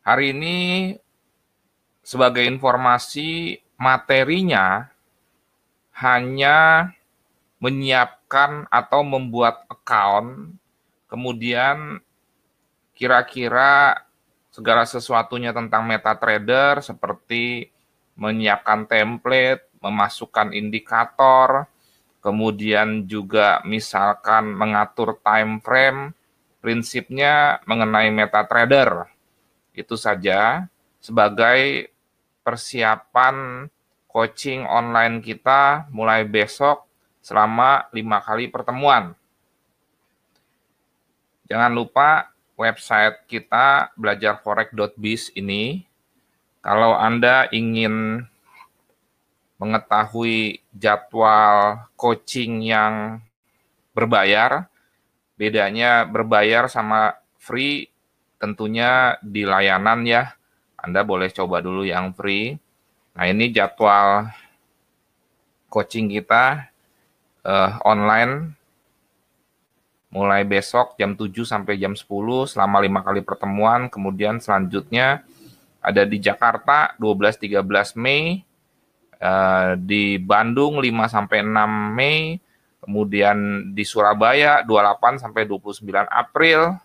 Hari ini sebagai informasi materinya hanya menyiapkan atau membuat account, kemudian kira-kira segala sesuatunya tentang MetaTrader seperti menyiapkan template, memasukkan indikator, kemudian juga misalkan mengatur time frame, prinsipnya mengenai MetaTrader. Itu saja sebagai persiapan coaching online kita mulai besok selama 5 kali pertemuan. Jangan lupa website kita belajarforex.biz ini. Kalau Anda ingin mengetahui jadwal coaching yang berbayar, bedanya berbayar sama free tentunya di layanan ya. Anda boleh coba dulu yang free. Nah, ini jadwal coaching kita online mulai besok jam 7 sampai jam 10 selama 5 kali pertemuan. Kemudian selanjutnya ada di Jakarta 12-13 Mei, di Bandung 5 sampai 6 Mei, kemudian di Surabaya 28 sampai 29 April,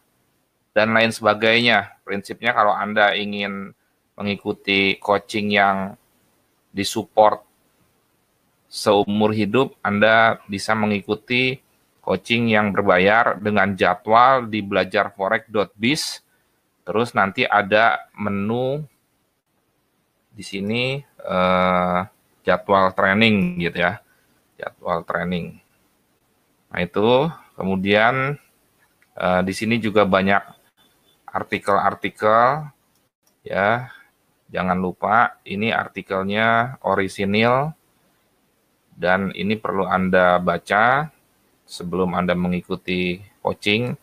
dan lain sebagainya. Prinsipnya kalau Anda ingin mengikuti coaching yang disupport seumur hidup, Anda bisa mengikuti coaching yang berbayar dengan jadwal di belajarforex.biz. Terus nanti ada menu di sini jadwal training gitu ya. Jadwal training. Nah, itu kemudian di sini juga banyak artikel-artikel ya. Jangan lupa ini artikelnya orisinil dan ini perlu Anda baca sebelum Anda mengikuti coaching.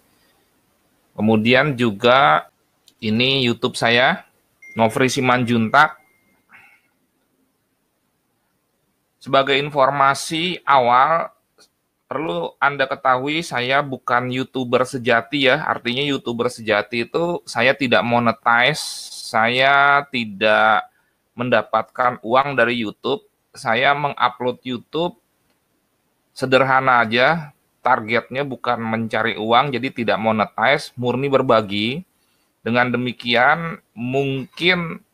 Kemudian juga ini YouTube saya, Nofri Simanjuntak. Sebagai informasi awal, perlu Anda ketahui saya bukan YouTuber sejati ya. Artinya YouTuber sejati itu saya tidak monetize, saya tidak mendapatkan uang dari YouTube. Saya mengupload YouTube sederhana aja, targetnya bukan mencari uang, jadi tidak monetize, murni berbagi. Dengan demikian mungkin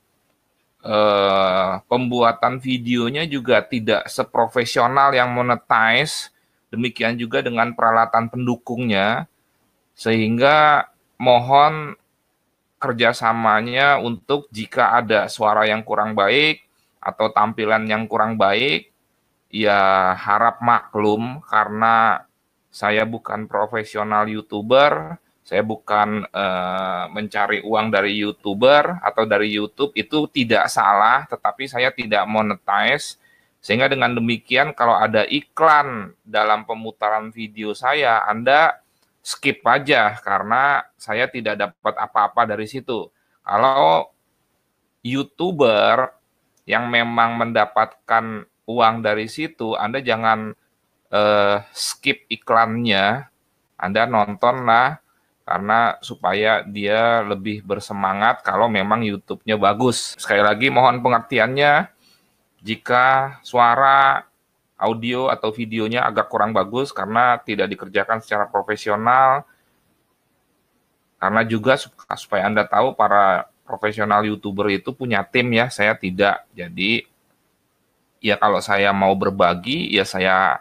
pembuatan videonya juga tidak seprofesional yang monetize, demikian juga dengan peralatan pendukungnya, sehingga mohon kerjasamanya untuk jika ada suara yang kurang baik atau tampilan yang kurang baik, ya harap maklum karena saya bukan profesional YouTuber, saya bukan mencari uang dari YouTuber atau dari YouTube, itu tidak salah, tetapi saya tidak monetize, sehingga dengan demikian kalau ada iklan dalam pemutaran video saya, Anda skip aja karena saya tidak dapat apa-apa dari situ. Kalau YouTuber yang memang mendapatkan uang dari situ, Anda jangan skip iklannya, Anda nontonlah karena supaya dia lebih bersemangat kalau memang YouTube-nya bagus. Sekali lagi mohon pengertiannya jika suara, audio atau videonya agak kurang bagus karena tidak dikerjakan secara profesional, karena juga supaya Anda tahu para profesional YouTuber itu punya tim ya, saya tidak. Jadi ya kalau saya mau berbagi ya saya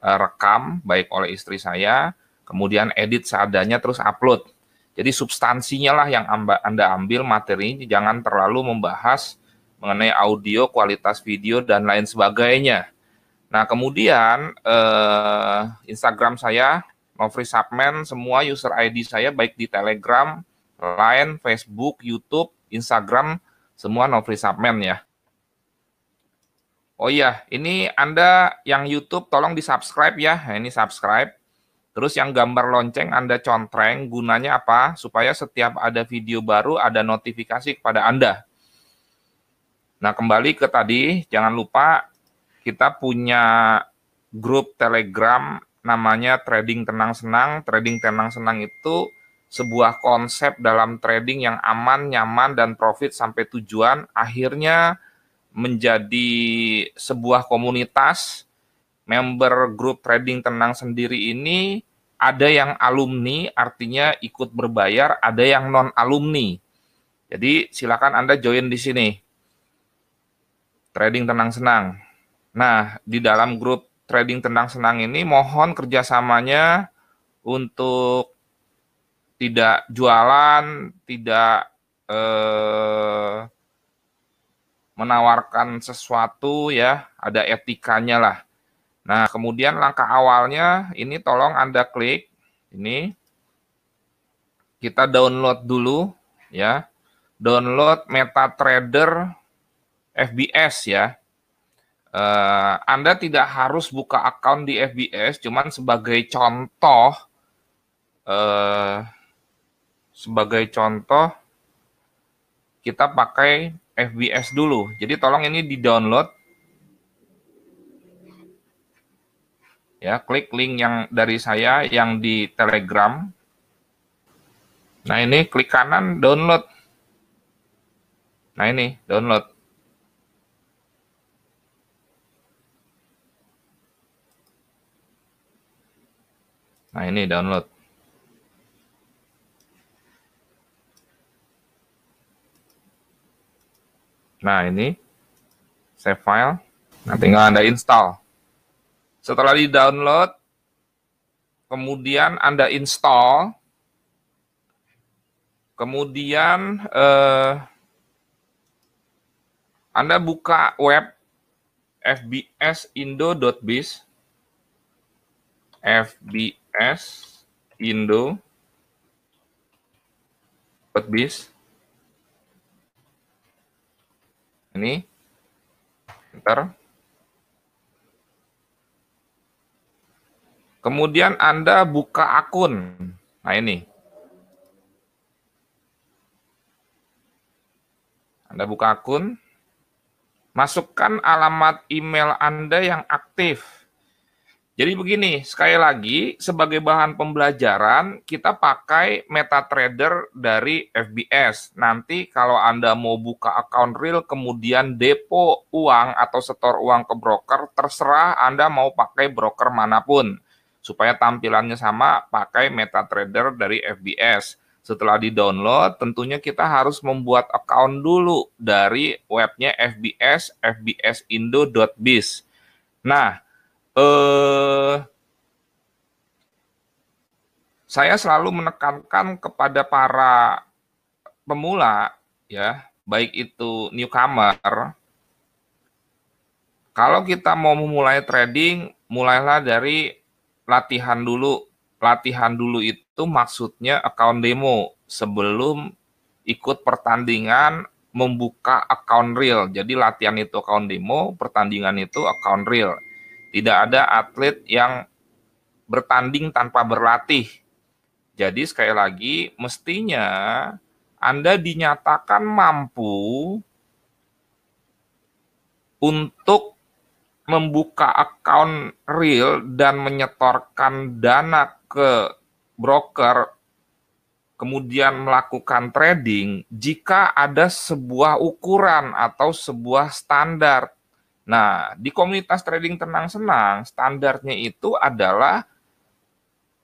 rekam baik oleh istri saya, kemudian edit seadanya terus upload. Jadi substansinya lah yang Anda ambil, materinya jangan terlalu membahas mengenai audio, kualitas video, dan lain sebagainya. Nah, kemudian Instagram saya, Nofri Subman, semua user ID saya baik di Telegram, Line, Facebook, YouTube, Instagram, semua Nofri Subman ya. Oh iya, ini Anda yang YouTube tolong di-subscribe ya. Nah, ini subscribe. Terus yang gambar lonceng Anda contreng, gunanya apa? Supaya setiap ada video baru ada notifikasi kepada Anda. Nah, kembali ke tadi, jangan lupa kita punya grup Telegram namanya Trading Tenang Senang. Trading Tenang Senang itu sebuah konsep dalam trading yang aman, nyaman, dan profit sampai tujuan, akhirnya menjadi sebuah komunitas. Member grup trading tenang sendiri ini ada yang alumni, artinya ikut berbayar, ada yang non-alumni. Jadi silakan Anda join di sini. Trading tenang senang. Nah, di dalam grup trading tenang senang ini mohon kerjasamanya untuk tidak jualan, tidak menawarkan sesuatu ya, ada etikanya lah. Nah, kemudian langkah awalnya ini tolong Anda klik ini. Kita download dulu ya. Download MetaTrader FBS ya. Anda tidak harus buka account di FBS, cuman sebagai contoh kita pakai FBS dulu. Jadi tolong ini di-download. Ya, klik link yang dari saya yang di Telegram. Nah, ini klik kanan download. Nah, ini download. Nah, ini download. Nah, ini save file. Nah, tinggal Anda install. Setelah di-download, kemudian Anda install. Kemudian Anda buka web fbsindo.biz. fbsindo.biz. Ini. Enter. Kemudian Anda buka akun. Nah, ini. Anda buka akun. Masukkan alamat email Anda yang aktif. Jadi begini, sekali lagi, sebagai bahan pembelajaran, kita pakai MetaTrader dari FBS. Nanti kalau Anda mau buka account real, kemudian depo uang atau setor uang ke broker, terserah Anda mau pakai broker manapun. Supaya tampilannya sama, pakai MetaTrader dari FBS. Setelah di-download, tentunya kita harus membuat account dulu dari webnya FBS, fbsindo.biz. Nah, saya selalu menekankan kepada para pemula, ya, baik itu newcomer, kalau kita mau memulai trading, mulailah dari latihan dulu. Latihan dulu itu maksudnya account demo sebelum ikut pertandingan membuka account real. Jadi latihan itu account demo, pertandingan itu account real. Tidak ada atlet yang bertanding tanpa berlatih. Jadi sekali lagi, mestinya Anda dinyatakan mampu untuk membuka account real dan menyetorkan dana ke broker, kemudian melakukan trading jika ada sebuah ukuran atau sebuah standar. Nah, di komunitas trading tenang senang, standarnya itu adalah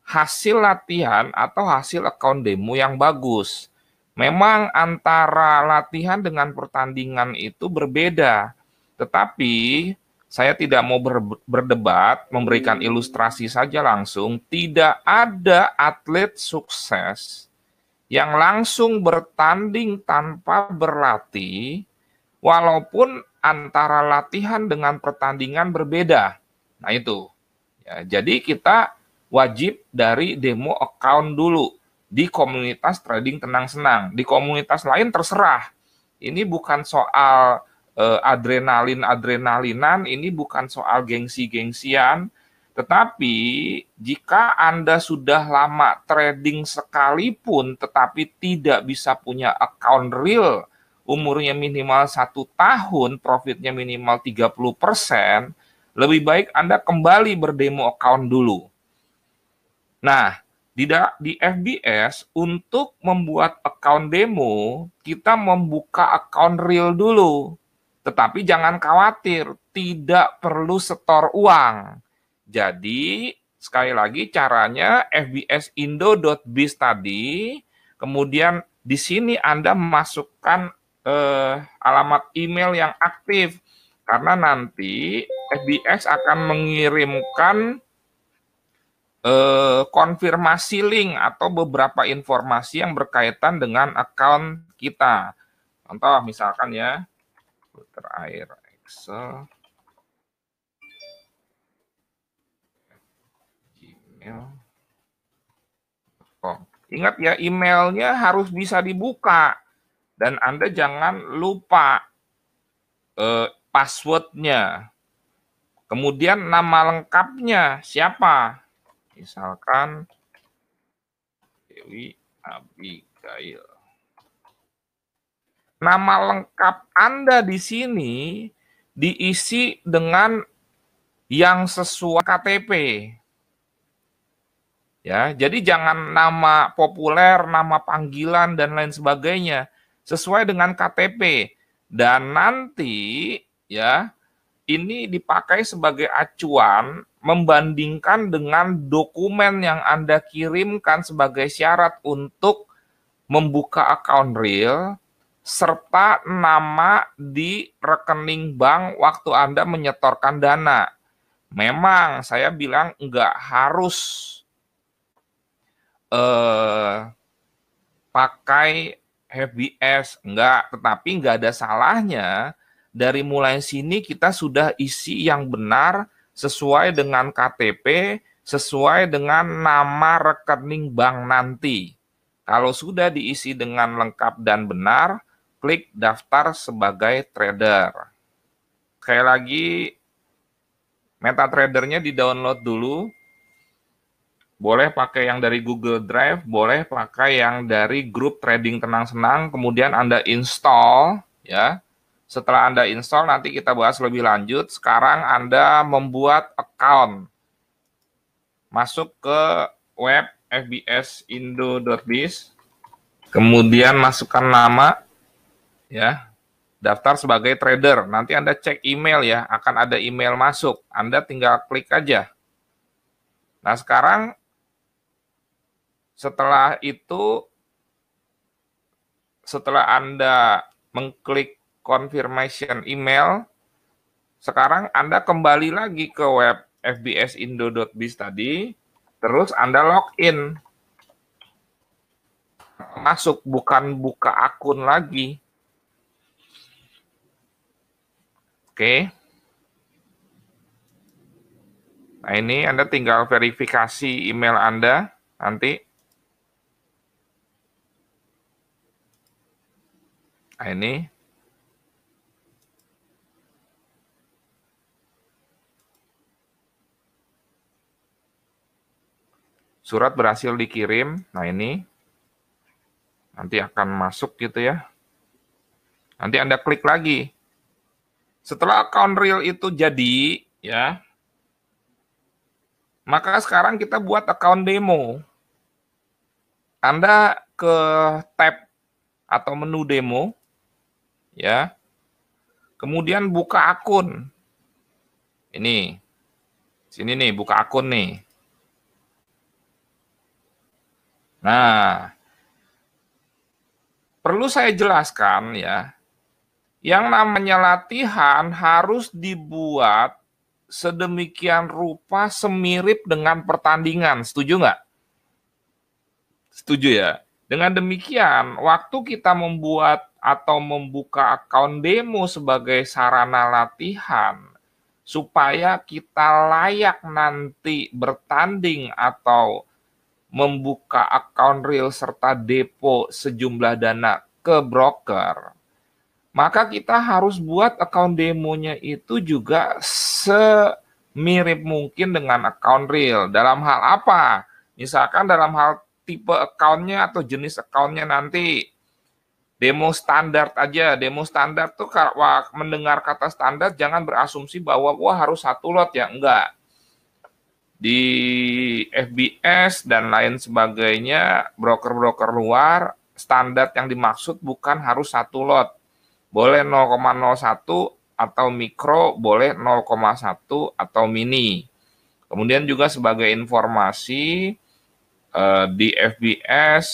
hasil latihan atau hasil account demo yang bagus. Memang antara latihan dengan pertandingan itu berbeda, tetapi saya tidak mau berdebat, memberikan ilustrasi saja langsung. Tidak ada atlet sukses yang langsung bertanding tanpa berlatih, walaupun antara latihan dengan pertandingan berbeda. Nah itu. Ya, jadi kita wajib dari demo account dulu di komunitas trading tenang senang. Di komunitas lain terserah. Ini bukan soal adrenalinan, ini bukan soal gengsi-gengsian, tetapi jika Anda sudah lama trading sekalipun tetapi tidak bisa punya account real, umurnya minimal 1 tahun, profitnya minimal 30%, lebih baik Anda kembali berdemo account dulu. Nah, Di FBS, untuk membuat account demo, kita membuka account real dulu. Tetapi jangan khawatir, tidak perlu setor uang. Jadi, sekali lagi caranya fbsindo.biz tadi, kemudian di sini Anda masukkan alamat email yang aktif, karena nanti FBS akan mengirimkan konfirmasi link atau beberapa informasi yang berkaitan dengan account kita. Contoh misalkan ya, filter air Excel, Gmail. Oh, ingat ya, emailnya harus bisa dibuka dan Anda jangan lupa passwordnya. Kemudian nama lengkapnya siapa? Misalkan Dewi Abigail. Nama lengkap Anda di sini diisi dengan yang sesuai KTP. Ya, jadi jangan nama populer, nama panggilan dan lain sebagainya, sesuai dengan KTP. Dan nanti ya, ini dipakai sebagai acuan membandingkan dengan dokumen yang Anda kirimkan sebagai syarat untuk membuka akun real, serta nama di rekening bank waktu Anda menyetorkan dana. Memang saya bilang nggak harus pakai FBS, enggak, tetapi nggak ada salahnya dari mulai sini kita sudah isi yang benar sesuai dengan KTP, sesuai dengan nama rekening bank nanti. Kalau sudah diisi dengan lengkap dan benar, klik daftar sebagai trader. Sekali lagi, MetaTrader-nya di-download dulu. Boleh pakai yang dari Google Drive, boleh pakai yang dari grup trading tenang senang, kemudian Anda install ya. Setelah Anda install nanti kita bahas lebih lanjut. Sekarang Anda membuat account. Masuk ke web fbsindo.biz. Kemudian masukkan nama ya. Daftar sebagai trader. Nanti Anda cek email ya, akan ada email masuk. Anda tinggal klik aja. Nah, sekarang setelah itu, setelah Anda mengklik confirmation email, sekarang Anda kembali lagi ke web fbsindo.biz tadi, terus Anda login. Masuk, bukan buka akun lagi. Oke. Nah, ini Anda tinggal verifikasi email Anda nanti. Nah, ini. Surat berhasil dikirim. Nah, ini. Nanti akan masuk gitu ya. Nanti Anda klik lagi. Setelah account real itu jadi, ya, maka sekarang kita buat account demo. Anda ke tab atau menu demo, ya. Kemudian buka akun. Ini. Sini nih, buka akun nih. Nah, perlu saya jelaskan ya, yang namanya latihan harus dibuat sedemikian rupa semirip dengan pertandingan. Setuju nggak? Setuju ya? Dengan demikian, waktu kita membuat atau membuka akun demo sebagai sarana latihan, supaya kita layak nanti bertanding atau membuka akun real serta depo sejumlah dana ke broker, maka kita harus buat akun demonya itu juga semirip mungkin dengan akun real. Dalam hal apa? Misalkan dalam hal tipe akunnya atau jenis akunnya nanti. Demo standar aja. Demo standar tuh kalau mendengar kata standar jangan berasumsi bahwa wah harus satu lot ya. Enggak. di FBS dan lain sebagainya, broker-broker luar, standar yang dimaksud bukan harus satu lot. Boleh 0,01 atau mikro, boleh 0,1 atau mini. Kemudian juga sebagai informasi, di FBS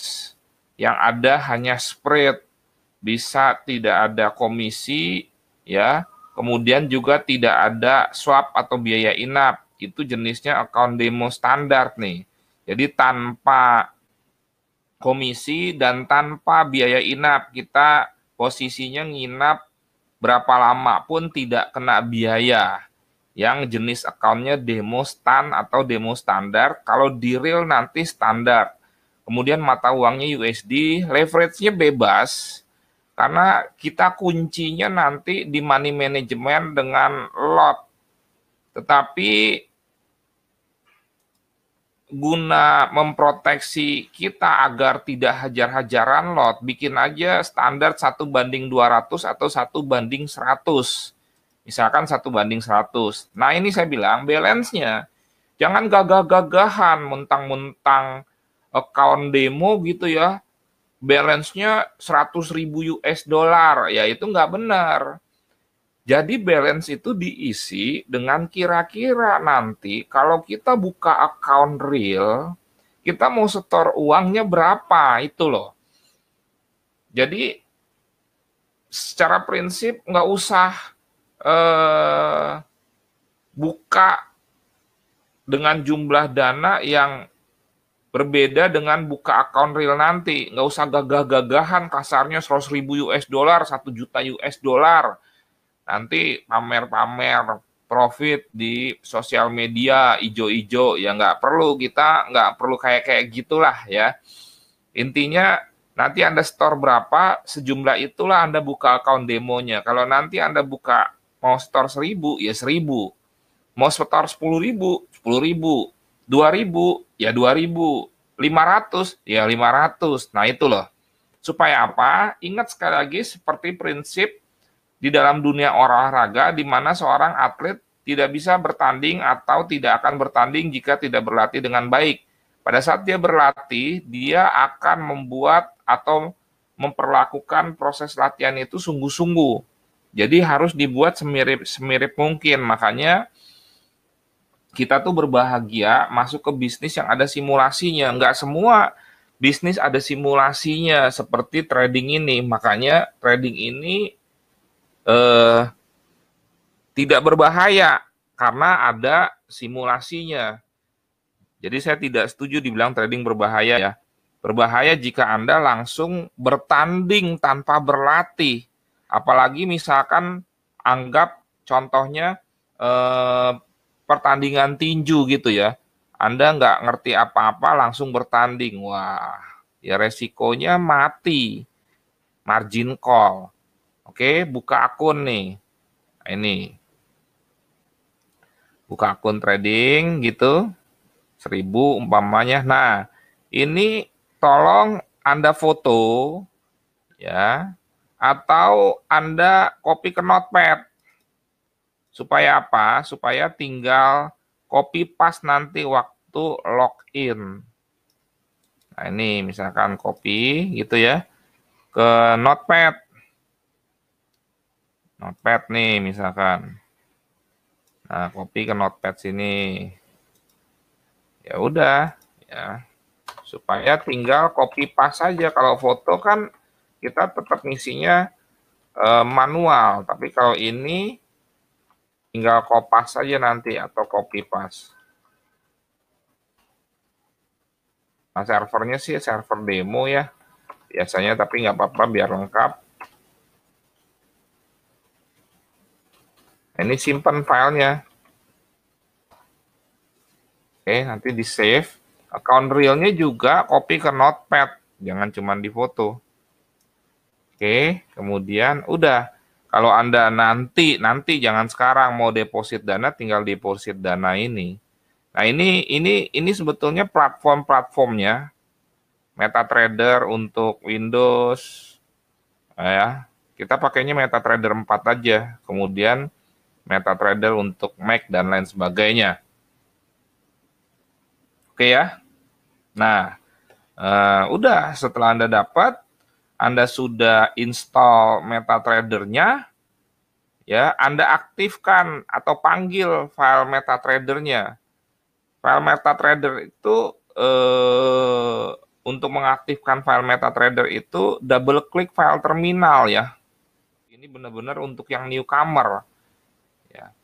yang ada hanya spread, bisa tidak ada komisi, ya. Kemudian juga tidak ada swap atau biaya inap. Itu jenisnya account demo standar nih. Jadi tanpa komisi dan tanpa biaya inap, kita posisinya nginap berapa lama pun tidak kena biaya. Yang jenis account-nya demo stand atau demo standar, kalau di real nanti standar. Kemudian mata uangnya USD, leverage-nya bebas, karena kita kuncinya nanti di money management dengan lot. Tetapi guna memproteksi kita agar tidak hajar-hajaran lot, bikin aja standar 1:200 atau 1:100. Misalkan 1:100. Nah ini saya bilang balance-nya, jangan gagah-gagahan mentang-mentang account demo gitu ya, balance-nya 100.000 US dollar, ya itu nggak benar. Jadi balance itu diisi dengan kira-kira nanti kalau kita buka account real, kita mau setor uangnya berapa, itu loh. Jadi secara prinsip nggak usah buka dengan jumlah dana yang berbeda dengan buka account real nanti. Nggak usah gagah-gagahan, kasarnya 100.000 US dollar, 1 juta US dollar. Nanti pamer-pamer profit di sosial media ijo-ijo, ya nggak perlu, kita nggak perlu kayak gitulah ya. Intinya nanti Anda store berapa, sejumlah itulah Anda buka account demonya. Kalau nanti Anda buka mau store 1.000, ya 1.000. Mau store 10.000, 10.000. 2.000, ya 2.000. 500, ya 500. Nah itu loh. Supaya apa? Ingat sekali lagi seperti prinsip di dalam dunia olahraga di mana seorang atlet tidak bisa bertanding atau tidak akan bertanding jika tidak berlatih dengan baik. Pada saat dia berlatih, dia akan membuat atau memperlakukan proses latihan itu sungguh-sungguh. Jadi harus dibuat semirip mungkin. Makanya kita tuh berbahagia masuk ke bisnis yang ada simulasinya. Enggak semua bisnis ada simulasinya seperti trading ini. Makanya trading ini tidak berbahaya karena ada simulasinya. Jadi saya tidak setuju dibilang trading berbahaya ya. Berbahaya jika Anda langsung bertanding tanpa berlatih. Apalagi misalkan anggap contohnya pertandingan tinju gitu ya. Anda nggak ngerti apa-apa langsung bertanding. Wah, ya resikonya mati. Margin call. Oke, buka akun nih. Ini. Buka akun trading gitu. 1.000 umpamanya. Nah, ini tolong Anda foto ya, atau Anda copy ke notepad. Supaya apa? Supaya tinggal copy paste nanti waktu login. Nah, ini misalkan copy gitu ya ke notepad. Notepad nih misalkan. Nah, copy ke notepad sini. Ya udah, ya. Supaya tinggal copy paste saja. Kalau foto kan kita tetap ngisinya manual, tapi kalau ini tinggal kopas saja nanti atau copy paste. Nah, servernya sih server demo ya. Biasanya tapi nggak apa-apa biar lengkap. Ini simpan filenya. Oke, nanti di save. Account realnya juga copy ke notepad, jangan cuma di foto. Oke, kemudian udah. Kalau Anda nanti jangan sekarang mau deposit dana, tinggal deposit dana ini. Nah, ini sebetulnya platformnya MetaTrader untuk Windows ya. Kita pakainya MetaTrader 4 aja. Kemudian MetaTrader untuk Mac dan lain sebagainya. Oke ya. Nah, udah setelah Anda dapat, Anda sudah install MetaTrader-nya, ya, Anda aktifkan atau panggil file MetaTrader-nya. File MetaTrader itu untuk mengaktifkan file MetaTrader itu double klik file terminal ya. Ini benar-benar untuk yang newcomer. Ya.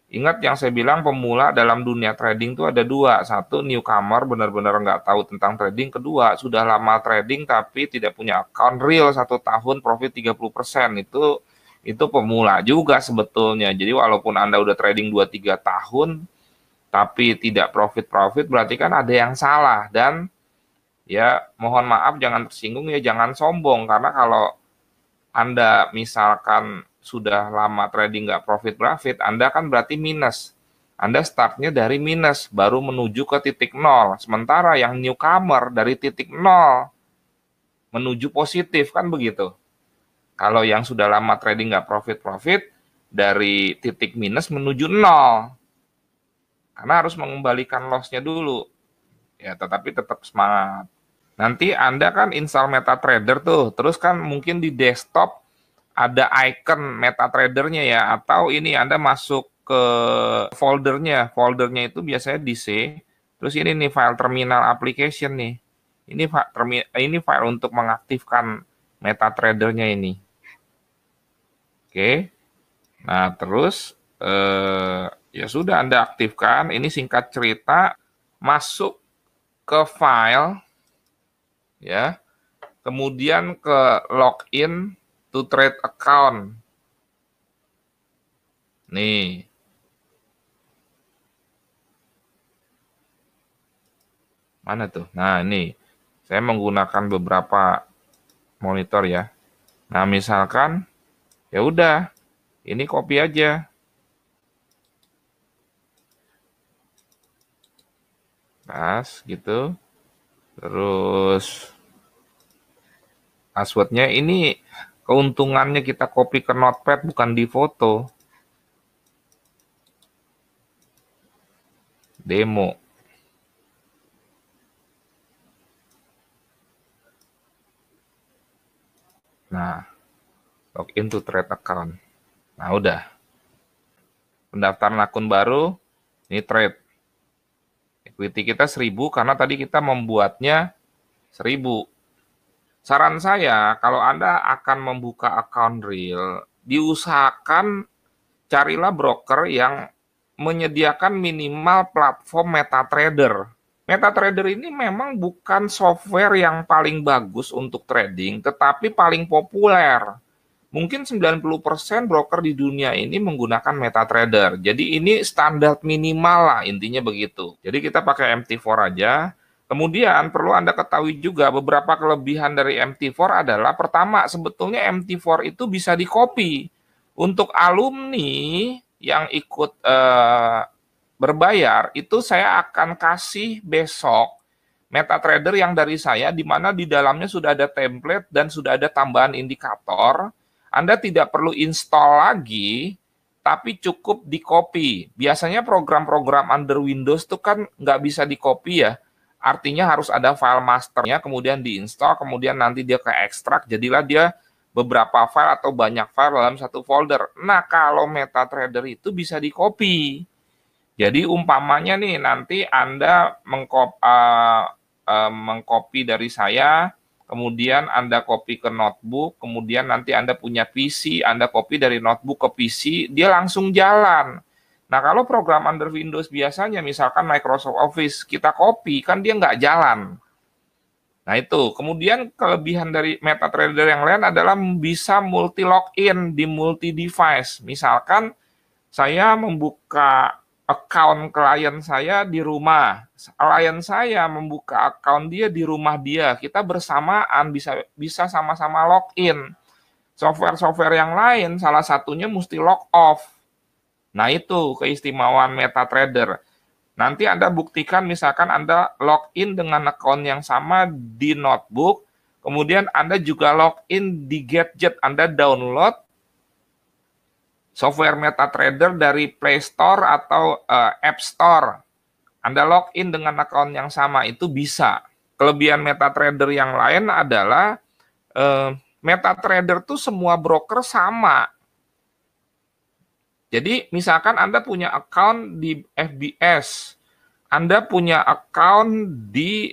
Ingat yang saya bilang pemula dalam dunia trading itu ada dua. Satu newcomer benar-benar nggak tahu tentang trading. Kedua sudah lama trading tapi tidak punya account real 1 tahun profit 30%. Itu pemula juga sebetulnya. Jadi walaupun Anda udah trading 2-3 tahun tapi tidak profit-profit berarti kan ada yang salah. Dan ya mohon maaf jangan tersinggung ya, jangan sombong. Karena kalau Anda misalkan sudah lama trading nggak profit, Anda kan berarti minus. Anda startnya dari minus, baru menuju ke titik nol. Sementara yang newcomer dari titik nol menuju positif, kan begitu. Kalau yang sudah lama trading nggak profit, dari titik minus menuju nol. Karena harus mengembalikan loss-nya dulu. Ya, tetapi tetap semangat. Nanti Anda kan install MetaTrader tuh, terus kan mungkin di desktop ada icon MetaTrader-nya ya, atau ini Anda masuk ke foldernya. Foldernya itu biasanya di C, terus ini nih file terminal application nih. Ini file untuk mengaktifkan MetaTrader-nya ini. Oke. Nah, terus ya sudah Anda aktifkan. Ini singkat cerita, masuk ke file ya. Kemudian ke login to trade account. Nih. Mana tuh? Nah, ini. Saya menggunakan beberapa monitor ya. Nah, misalkan ya udah, ini copy aja. Pas gitu. Terus passwordnya ini keuntungannya kita copy ke notepad bukan di foto. Demo. Nah, login to trade account. Nah, udah. Pendaftaran akun baru, ini trade. Equity kita 1000 karena tadi kita membuatnya 1000. Saran saya, kalau Anda akan membuka account real, diusahakan carilah broker yang menyediakan minimal platform MetaTrader. MetaTrader ini memang bukan software yang paling bagus untuk trading, tetapi paling populer. Mungkin 90% broker di dunia ini menggunakan MetaTrader. Jadi ini standar minimal lah, intinya begitu. Jadi kita pakai MT4 aja. Kemudian perlu Anda ketahui juga beberapa kelebihan dari MT4 adalah pertama, sebetulnya MT4 itu bisa di-copy. Untuk alumni yang ikut berbayar, itu saya akan kasih besok MetaTrader yang dari saya, di mana di dalamnya sudah ada template dan sudah ada tambahan indikator. Anda tidak perlu install lagi, tapi cukup di-copy. Biasanya program-program under Windows itu kan nggak bisa di-copy ya. Artinya harus ada file masternya, kemudian diinstal, kemudian nanti dia ke ekstrak, jadilah dia beberapa file atau banyak file dalam satu folder. Nah, kalau MetaTrader itu bisa di-copy. Jadi umpamanya nih, nanti Anda mengcopy dari saya, kemudian Anda copy ke notebook, kemudian nanti Anda punya PC, Anda copy dari notebook ke PC, dia langsung jalan. Nah, kalau program under Windows biasanya, misalkan Microsoft Office, kita copy, kan dia nggak jalan. Nah, itu. Kemudian kelebihan dari MetaTrader yang lain adalah bisa multi-login di multi-device. Misalkan, saya membuka account klien saya di rumah. Klien saya membuka account dia di rumah dia. Kita bersamaan bisa sama-sama login. Software-software yang lain salah satunya mesti log off. Nah, itu keistimewaan MetaTrader. Nanti Anda buktikan misalkan Anda login dengan account yang sama di notebook, kemudian Anda juga login di gadget. Anda download software MetaTrader dari Play Store atau App Store. Anda login dengan akun yang sama itu bisa. Kelebihan MetaTrader yang lain adalah MetaTrader tuh semua broker sama. Jadi misalkan Anda punya account di FBS, Anda punya account di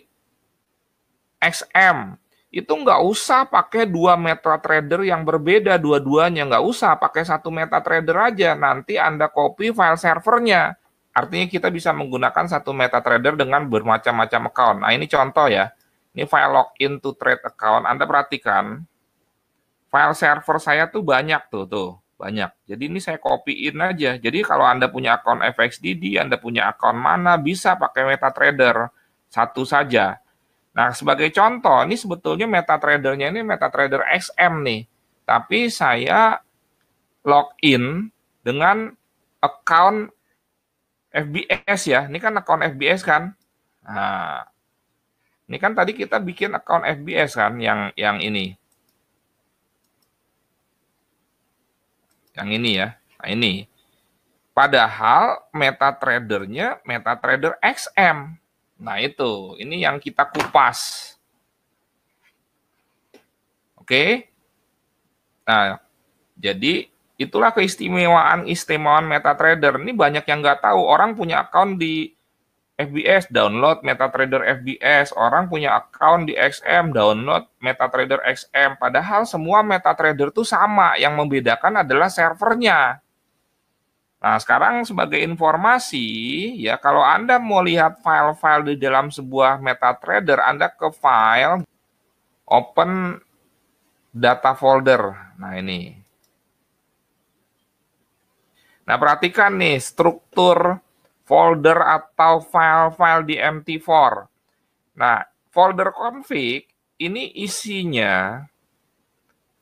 XM, itu nggak usah pakai dua MetaTrader yang berbeda dua-duanya, nggak usah pakai satu MetaTrader aja, nanti Anda copy file servernya. Artinya kita bisa menggunakan satu MetaTrader dengan bermacam-macam account. Nah ini contoh ya, ini file login to trade account, Anda perhatikan, file server saya tuh banyak tuh banyak. Jadi ini saya copy-in aja. Jadi kalau Anda punya akun FXDD, Anda punya akun mana, bisa pakai MetaTrader satu saja. Nah, sebagai contoh, ini sebetulnya MetaTrader-nya ini MetaTrader XM nih. Tapi saya login dengan account FBS ya. Ini kan akun FBS kan. Nah, ini kan tadi kita bikin akun FBS kan, yang ini. Yang ini ya. Nah, ini. Padahal MetaTrader-nya MetaTrader XM. Nah, itu. Ini yang kita kupas. Oke. Nah, jadi itulah keistimewaan MetaTrader. Ini banyak yang nggak tahu. Orang punya account di FBS, download MetaTrader FBS. Orang punya account di XM, download MetaTrader XM. Padahal semua MetaTrader itu sama. Yang membedakan adalah servernya. Nah, sekarang sebagai informasi, ya kalau Anda mau lihat file-file di dalam sebuah MetaTrader, Anda ke file, open data folder. Nah, ini. Nah, perhatikan nih struktur folder atau file-file di MT4. Nah, folder config ini isinya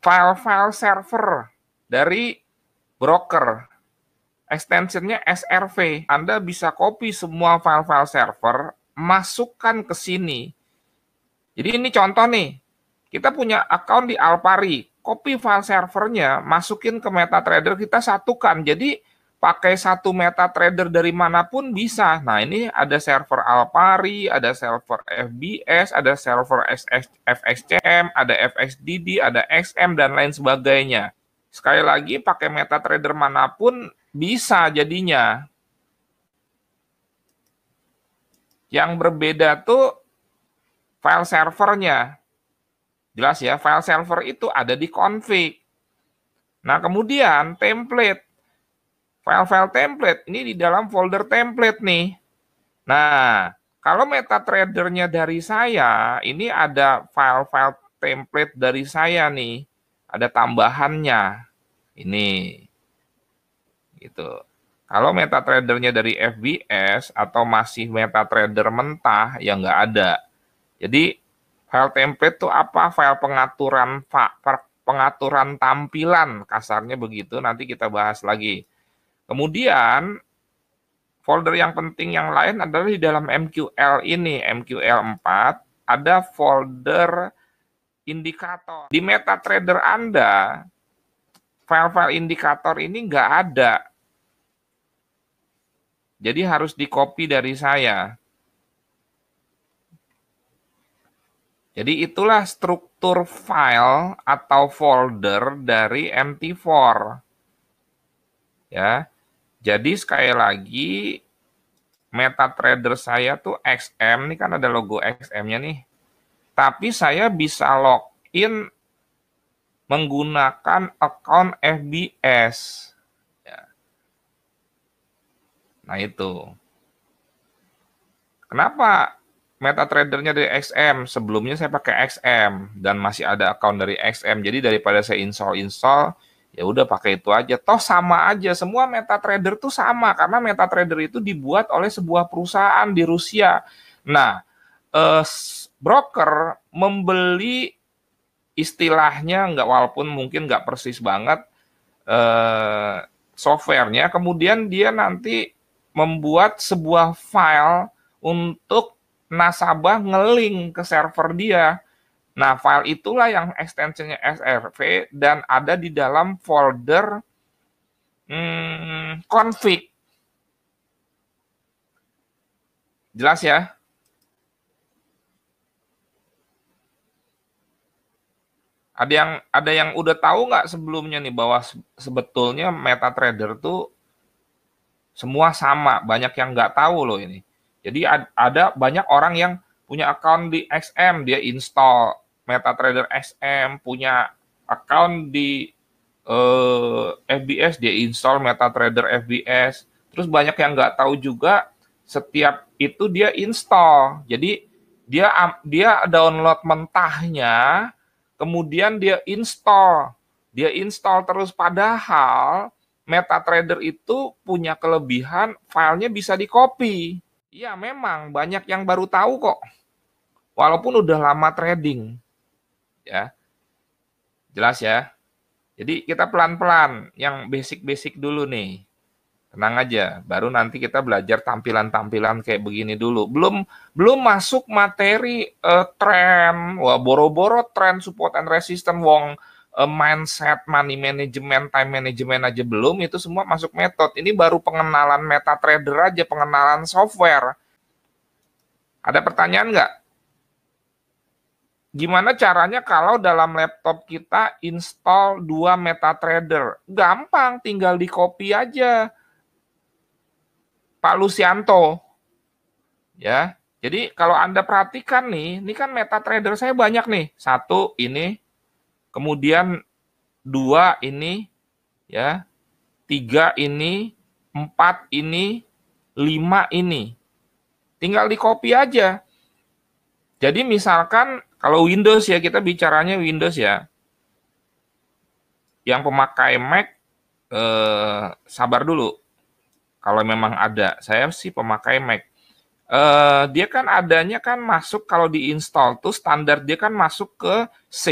file-file server dari broker. Extensionnya SRV. Anda bisa copy semua file-file server, masukkan ke sini. Jadi ini contoh nih. Kita punya account di Alpari, copy file servernya, masukin ke MetaTrader, kita satukan. Jadi pakai satu MetaTrader dari manapun bisa. Nah, ini ada server Alpari, ada server FBS, ada server FXCM, ada FXDD, ada XM, dan lain sebagainya. Sekali lagi, pakai MetaTrader manapun bisa jadinya. Yang berbeda tuh file servernya. Jelas ya, file server itu ada di config. Nah, kemudian template. File-file template, ini di dalam folder template nih. Nah, kalau MetaTrader-nya dari saya, ini ada file-file template dari saya nih. Ada tambahannya. Ini. Gitu. Kalau MetaTrader-nya dari FBS atau masih MetaTrader mentah, ya nggak ada. Jadi, file template itu apa? File pengaturan tampilan, kasarnya begitu, nanti kita bahas lagi. Kemudian, folder yang penting yang lain adalah di dalam MQL ini, MQL 4, ada folder indikator. Di MetaTrader Anda, file-file indikator ini nggak ada. Jadi harus di-copy dari saya. Jadi itulah struktur file atau folder dari MT4. Ya. Jadi sekali lagi MetaTrader saya tuh XM, ini kan ada logo XM-nya nih. Tapi saya bisa login menggunakan account FBS. Ya. Nah itu. Kenapa MetaTrader-nya dari XM? Sebelumnya saya pakai XM dan masih ada account dari XM. Jadi daripada saya install, ya udah pakai itu aja. Toh sama aja, semua MetaTrader tuh sama karena MetaTrader itu dibuat oleh sebuah perusahaan di Rusia. Nah, broker membeli istilahnya walaupun mungkin nggak persis banget softwarenya, kemudian dia nanti membuat sebuah file untuk nasabah ngelink ke server dia. Nah, file itulah yang extensionnya SRV dan ada di dalam folder config. Jelas ya? Ada yang udah tahu nggak sebelumnya nih bahwa sebetulnya MetaTrader tuh semua sama, banyak yang nggak tahu loh ini. Jadi ada banyak orang yang punya account di XM, dia install MetaTrader XM, punya account di FBS, dia install MetaTrader FBS. Terus banyak yang nggak tahu juga setiap itu dia install. Jadi dia download mentahnya, kemudian dia install terus, padahal MetaTrader itu punya kelebihan filenya bisa di-copy. Iya, memang banyak yang baru tahu kok, walaupun udah lama trading. Ya, jelas ya. Jadi kita pelan-pelan, yang basic-basic dulu nih. Tenang aja, baru nanti kita belajar tampilan-tampilan kayak begini dulu. Belum masuk materi tren, wah boro-boro tren support and resistance, wong mindset, money management, time management aja belum, itu semua masuk metode. Ini baru pengenalan MetaTrader aja, pengenalan software. Ada pertanyaan nggak? Gimana caranya kalau dalam laptop kita install 2 MetaTrader? Gampang, tinggal di copy aja. Pak Lucianto. Ya. Jadi kalau Anda perhatikan nih, ini kan MetaTrader saya banyak nih. 1 ini, kemudian 2 ini, ya. 3 ini, 4 ini, 5 ini. Tinggal di copy aja. Jadi misalkan kalau Windows ya, kita bicaranya Windows ya. Yang pemakai Mac, sabar dulu. Kalau memang ada, saya sih pemakai Mac. Dia kan adanya kan masuk kalau diinstal tuh standar dia kan masuk ke C,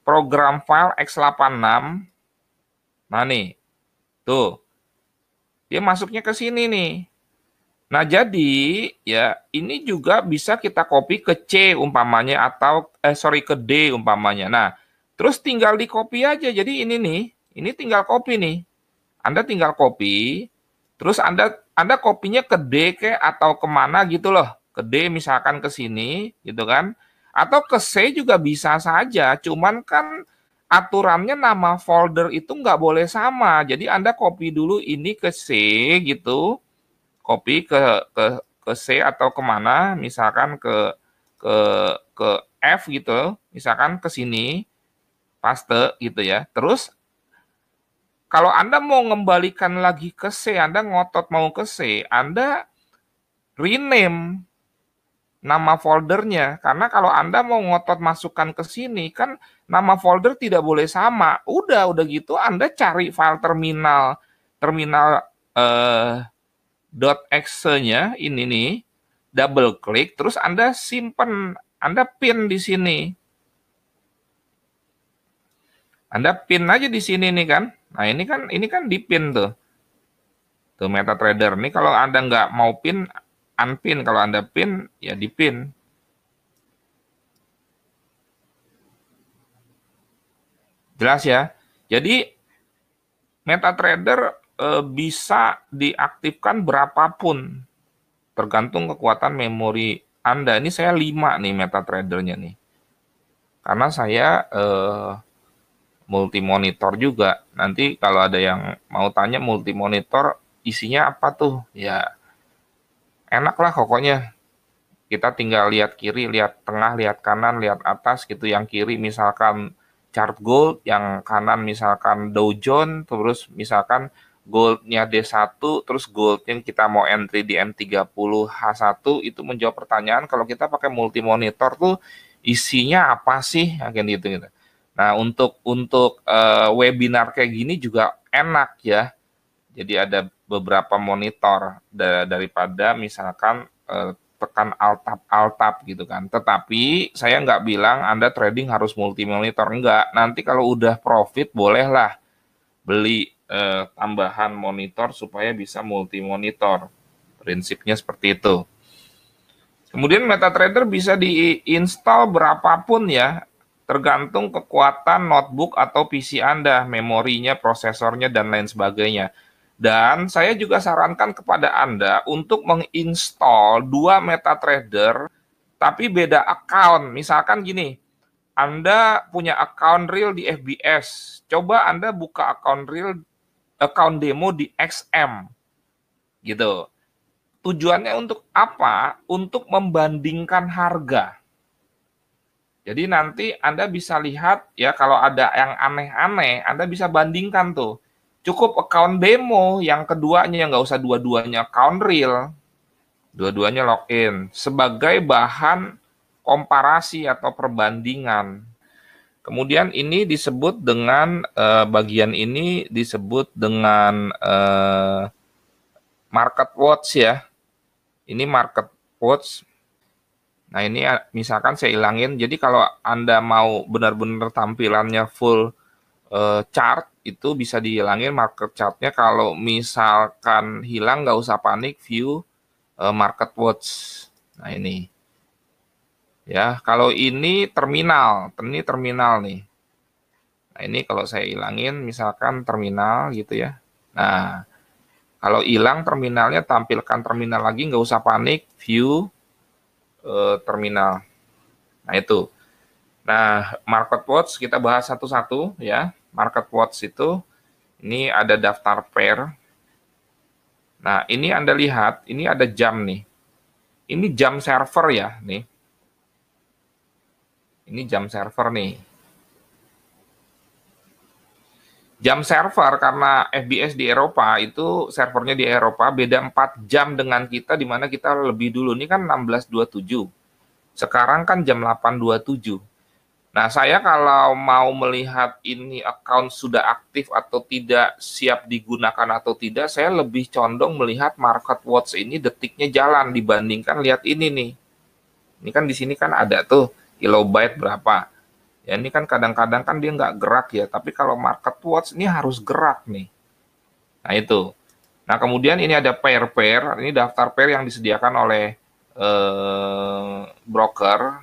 program file x86. Nah nih, tuh. Dia masuknya ke sini nih. Nah, jadi ya ini juga bisa kita copy ke C umpamanya atau ke D umpamanya. Nah, terus tinggal di copy aja. Jadi ini nih, ini tinggal copy nih. Anda tinggal copy, terus Anda kopinya ke D atau kemana gitu loh. Ke D misalkan ke sini gitu kan. Atau ke C juga bisa saja. Cuman kan aturannya nama folder itu nggak boleh sama. Jadi Anda copy dulu ini ke C gitu. Copy ke C atau kemana, misalkan ke ke F gitu, misalkan ke sini, paste gitu ya. Terus kalau Anda mau mengembalikan lagi ke C, Anda ngotot mau ke C, Anda rename nama foldernya. Karena kalau Anda mau ngotot masukkan ke sini, kan nama folder tidak boleh sama. Udah gitu Anda cari file terminal .exe-nya ini nih, double klik, terus Anda simpan, Anda pin di sini. Anda pin aja di sini nih kan. Nah, ini kan di pin tuh. Tuh MetaTrader. Ini kalau Anda nggak mau pin, unpin. Kalau Anda pin, ya di pin. Jelas ya? Jadi MetaTrader bisa diaktifkan berapapun, tergantung kekuatan memori Anda. Ini saya 5 nih MetaTrader-nya nih. Karena saya multi monitor juga. Nanti kalau ada yang mau tanya multi monitor isinya apa tuh? Ya enak lah pokoknya. Kita tinggal lihat kiri, lihat tengah, lihat kanan, lihat atas gitu. Yang kiri misalkan chart gold, yang kanan misalkan Dow Jones, terus misalkan goldnya D1, terus goldnya kita mau entry di M30H1, itu menjawab pertanyaan kalau kita pakai multi monitor tuh isinya apa sih? Kayak gitu. Nah, untuk webinar kayak gini juga enak ya. Jadi ada beberapa monitor daripada misalkan tekan alt-tab gitu kan. Tetapi saya nggak bilang Anda trading harus multi monitor, enggak. Nanti kalau udah profit bolehlah beli tambahan monitor supaya bisa multi monitor. Prinsipnya seperti itu. Kemudian MetaTrader bisa diinstal berapapun ya, tergantung kekuatan notebook atau PC Anda, memorinya, prosesornya, dan lain sebagainya. Dan saya juga sarankan kepada Anda untuk menginstall 2 MetaTrader tapi beda account. Misalkan gini, Anda punya account real di FBS, coba Anda buka account demo di XM gitu. Tujuannya untuk apa? Untuk membandingkan harga. Jadi nanti Anda bisa lihat ya, kalau ada yang aneh-aneh, Anda bisa bandingkan tuh. Cukup account demo, yang keduanya nggak usah dua-duanya account real, dua-duanya login sebagai bahan komparasi atau perbandingan. Kemudian ini disebut dengan bagian ini disebut dengan market watch ya. Ini market watch. Nah ini misalkan saya ilangin. Jadi kalau Anda mau benar-benar tampilannya full chart, itu bisa dihilangin market chartnya. Kalau misalkan hilang nggak usah panik, view market watch. Nah ini. Ya, kalau ini terminal nih. Nah ini kalau saya ilangin misalkan terminal gitu ya. Nah kalau hilang terminalnya, tampilkan terminal lagi, nggak usah panik, view terminal. Nah itu. Nah market watch kita bahas satu-satu ya. Market watch itu ini ada daftar pair. Nah ini Anda lihat, ini ada jam nih. Ini jam server ya nih. Ini jam server nih. Jam server karena FBS di Eropa itu servernya di Eropa beda 4 jam dengan kita, di mana kita lebih dulu. Ini kan 16.27. Sekarang kan jam 8.27. Nah, saya kalau mau melihat ini account sudah aktif atau tidak, siap digunakan atau tidak, saya lebih condong melihat market watch ini detiknya jalan dibandingkan lihat ini nih. Ini kan di sini kan ada tuh kilobyte berapa. Ya ini kan kadang-kadang kan dia nggak gerak ya, tapi kalau market watch ini harus gerak nih. Nah itu. Nah kemudian ini ada pair-pair, ini daftar pair yang disediakan oleh broker.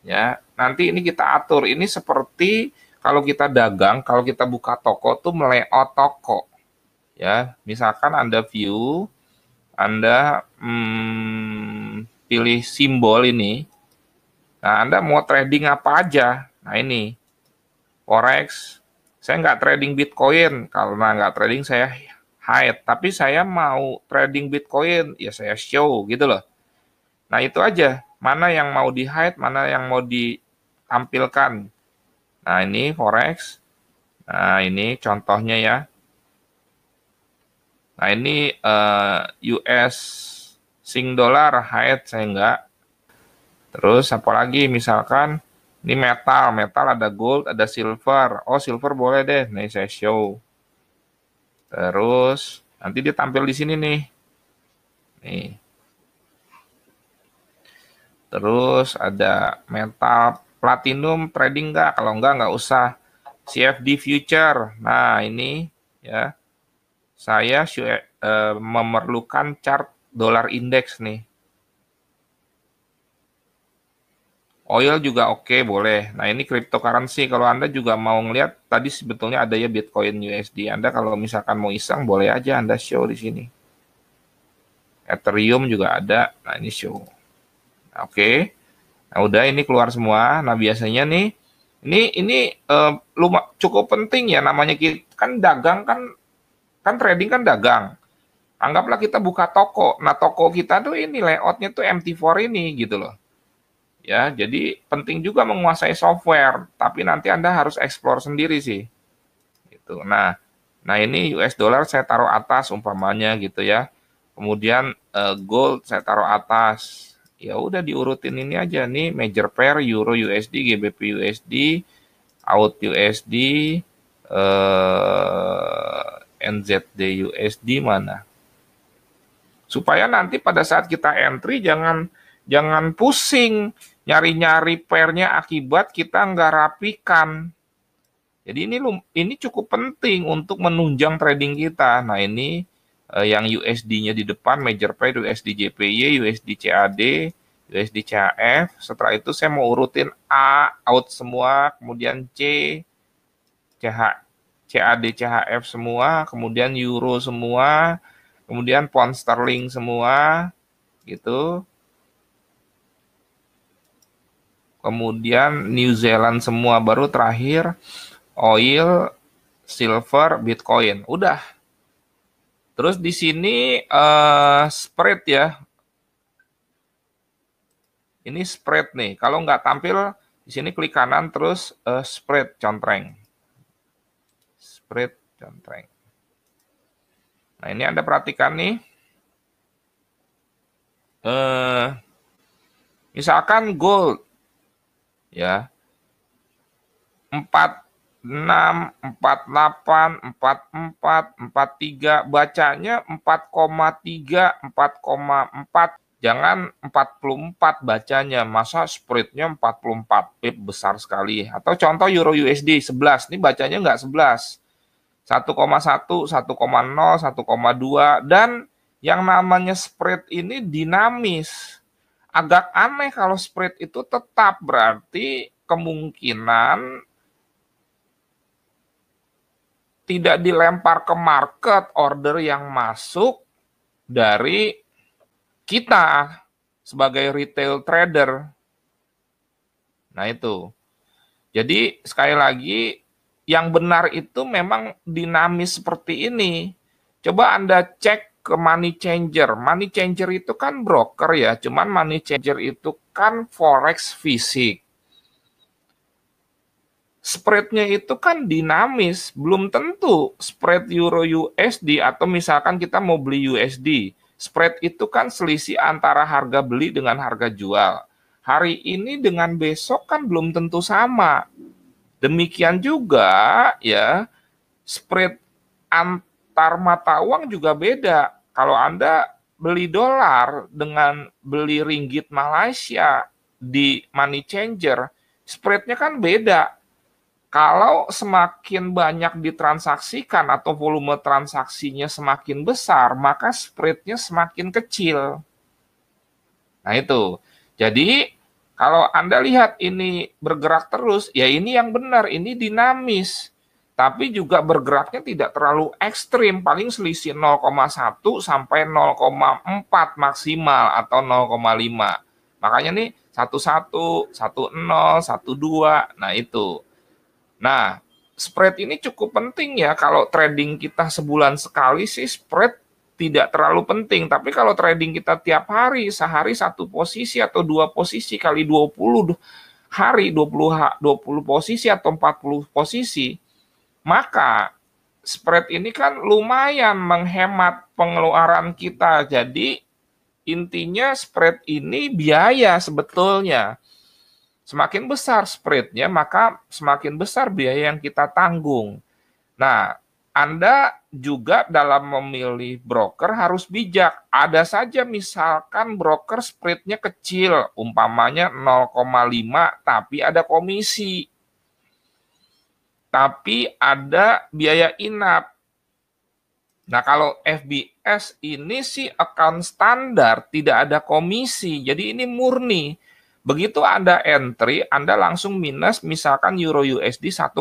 Ya, nanti ini kita atur. Ini seperti kalau kita dagang, kalau kita buka toko tuh melayout toko. Ya, misalkan Anda view, Anda pilih simbol ini. Nah, Anda mau trading apa aja? Nah ini. Forex, saya nggak trading Bitcoin, karena nggak trading saya hide, tapi saya mau trading Bitcoin, ya saya show gitu loh. Nah itu aja, mana yang mau di hide, mana yang mau ditampilkan. Nah ini Forex, nah ini contohnya ya. Nah ini US Sing dollar hide, saya nggak. Terus apalagi misalkan, ini metal ada gold, ada silver. Oh silver boleh deh, nih saya show. Terus nanti dia tampil di sini nih. Nih. Terus ada metal platinum trading nggak? Kalau nggak usah. CFD future. Nah ini ya. Saya memerlukan chart dolar indeks nih. Oil juga oke, boleh. Nah ini cryptocurrency. Kalau Anda juga mau ngeliat, tadi sebetulnya ada ya Bitcoin USD. Anda kalau misalkan mau iseng, boleh aja Anda show di sini. Ethereum juga ada. Nah ini show. Oke. Nah udah, ini keluar semua. Nah biasanya nih, ini cukup penting ya, namanya kita kan dagang kan trading kan dagang. Anggaplah kita buka toko. Nah toko kita tuh ini layoutnya tuh MT4 ini gitu loh. Ya, jadi penting juga menguasai software, tapi nanti Anda harus explore sendiri sih. Gitu. Nah ini US dollar saya taruh atas umpamanya gitu ya. Kemudian gold saya taruh atas. Ya udah diurutin ini aja nih, major pair Euro USD, GBP USD, AUD USD, NZD USD mana. Supaya nanti pada saat kita entry jangan pusing nyari-nyari pairnya akibat kita nggak rapikan. Jadi ini cukup penting untuk menunjang trading kita. Nah ini yang USD-nya di depan, major pair USD JPY, USD CAD, USD CHF. Setelah itu saya mau urutin A, out semua, kemudian C, CH. CAD, CHF semua, kemudian euro semua, kemudian pound sterling semua, gitu. Kemudian New Zealand semua, baru terakhir oil, silver, Bitcoin. Udah. Terus di sini spread ya. Ini spread nih. Kalau nggak tampil di sini klik kanan terus spread contreng. Spread contreng. Nah, ini Anda perhatikan nih. Misalkan gold ya. 46, 48, 44, 43, bacanya 4,3, 4,4. Jangan 44 bacanya, masa spreadnya 44 pip besar sekali. Atau contoh Euro USD 11, ini bacanya nggak 11. 1,1, 1,0, 1,2, dan yang namanya spread ini dinamis. Agak aneh kalau spread itu tetap, berarti kemungkinan tidak dilempar ke market order yang masuk dari kita sebagai retail trader. Nah itu. Jadi sekali lagi yang benar itu memang dinamis seperti ini. Coba Anda cek ke money changer. Money changer itu kan broker ya, cuman money changer itu kan forex fisik. Spreadnya itu kan dinamis, belum tentu spread Euro USD atau misalkan kita mau beli USD. Spread itu kan selisih antara harga beli dengan harga jual. Hari ini dengan besok kan belum tentu sama. Demikian juga ya, spread antar mata uang juga beda. Kalau Anda beli dolar dengan beli ringgit Malaysia di money changer, spreadnya kan beda. Kalau semakin banyak ditransaksikan atau volume transaksinya semakin besar, maka spreadnya semakin kecil. Nah itu. Jadi kalau Anda lihat ini bergerak terus, ya ini yang benar, ini dinamis. Tapi juga bergeraknya tidak terlalu ekstrim, paling selisih 0,1 sampai 0,4 maksimal atau 0,5. Makanya nih 11, 10, 12, nah itu. Nah, spread ini cukup penting ya. Kalau trading kita sebulan sekali sih spread tidak terlalu penting. Tapi kalau trading kita tiap hari, sehari satu posisi atau dua posisi kali 20 hari, 20 posisi atau 40 posisi, maka spread ini kan lumayan menghemat pengeluaran kita. Jadi intinya spread ini biaya sebetulnya. Semakin besar spreadnya, maka semakin besar biaya yang kita tanggung. Nah, Anda juga dalam memilih broker harus bijak. Ada saja misalkan broker spreadnya kecil, umpamanya 0,5, tapi ada komisi. Tapi ada biaya inap. Nah, kalau FBS ini sih account standar, tidak ada komisi. Jadi ini murni. Begitu Anda entry, Anda langsung minus misalkan Euro USD 1,0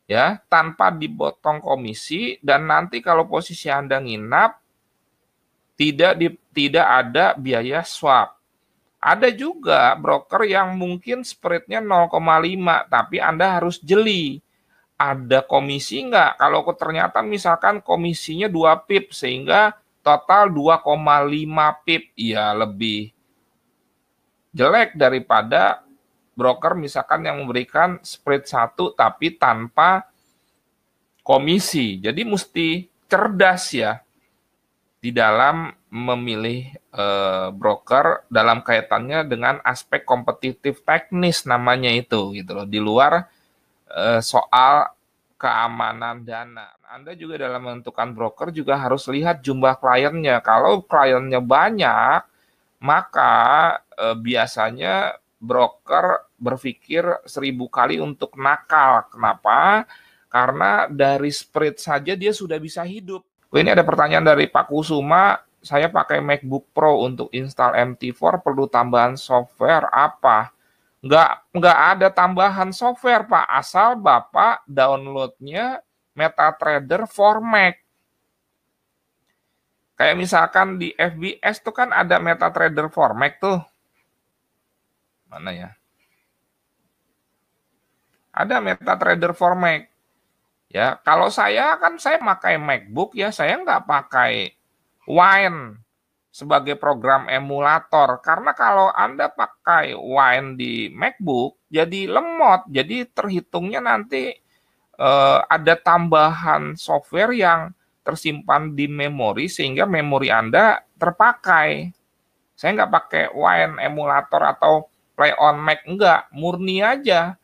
ya, tanpa dipotong komisi, dan nanti kalau posisi Anda nginap tidak ada biaya swap. Ada juga broker yang mungkin spreadnya 0,5 tapi Anda harus jeli. Ada komisi nggak? Kalau ternyata misalkan komisinya 2 pip sehingga total 2,5 pip, ya lebih jelek daripada broker misalkan yang memberikan spread 1 tapi tanpa komisi. Jadi mesti cerdas ya di dalam memilih broker dalam kaitannya dengan aspek kompetitif teknis namanya itu gitu loh, di luar soal keamanan dana. Anda juga dalam menentukan broker juga harus lihat jumlah kliennya. Kalau kliennya banyak, maka biasanya broker berpikir 1000 kali untuk nakal. Kenapa? Karena dari spread saja dia sudah bisa hidup. Ini ada pertanyaan dari Pak Kusuma, saya pakai MacBook Pro untuk install MT4 perlu tambahan software apa? Nggak ada tambahan software, Pak, asal Bapak downloadnya MetaTrader for Mac. Kayak misalkan di FBS tuh kan ada MetaTrader for Mac tuh. Mana ya? Ada MetaTrader for Mac. Ya, kalau saya kan saya pakai MacBook ya, saya nggak pakai Wine sebagai program emulator. Karena kalau Anda pakai Wine di MacBook, jadi lemot. Jadi terhitungnya nanti ada tambahan software yang tersimpan di memori sehingga memori Anda terpakai. Saya nggak pakai Wine emulator atau Play on Mac, enggak, murni aja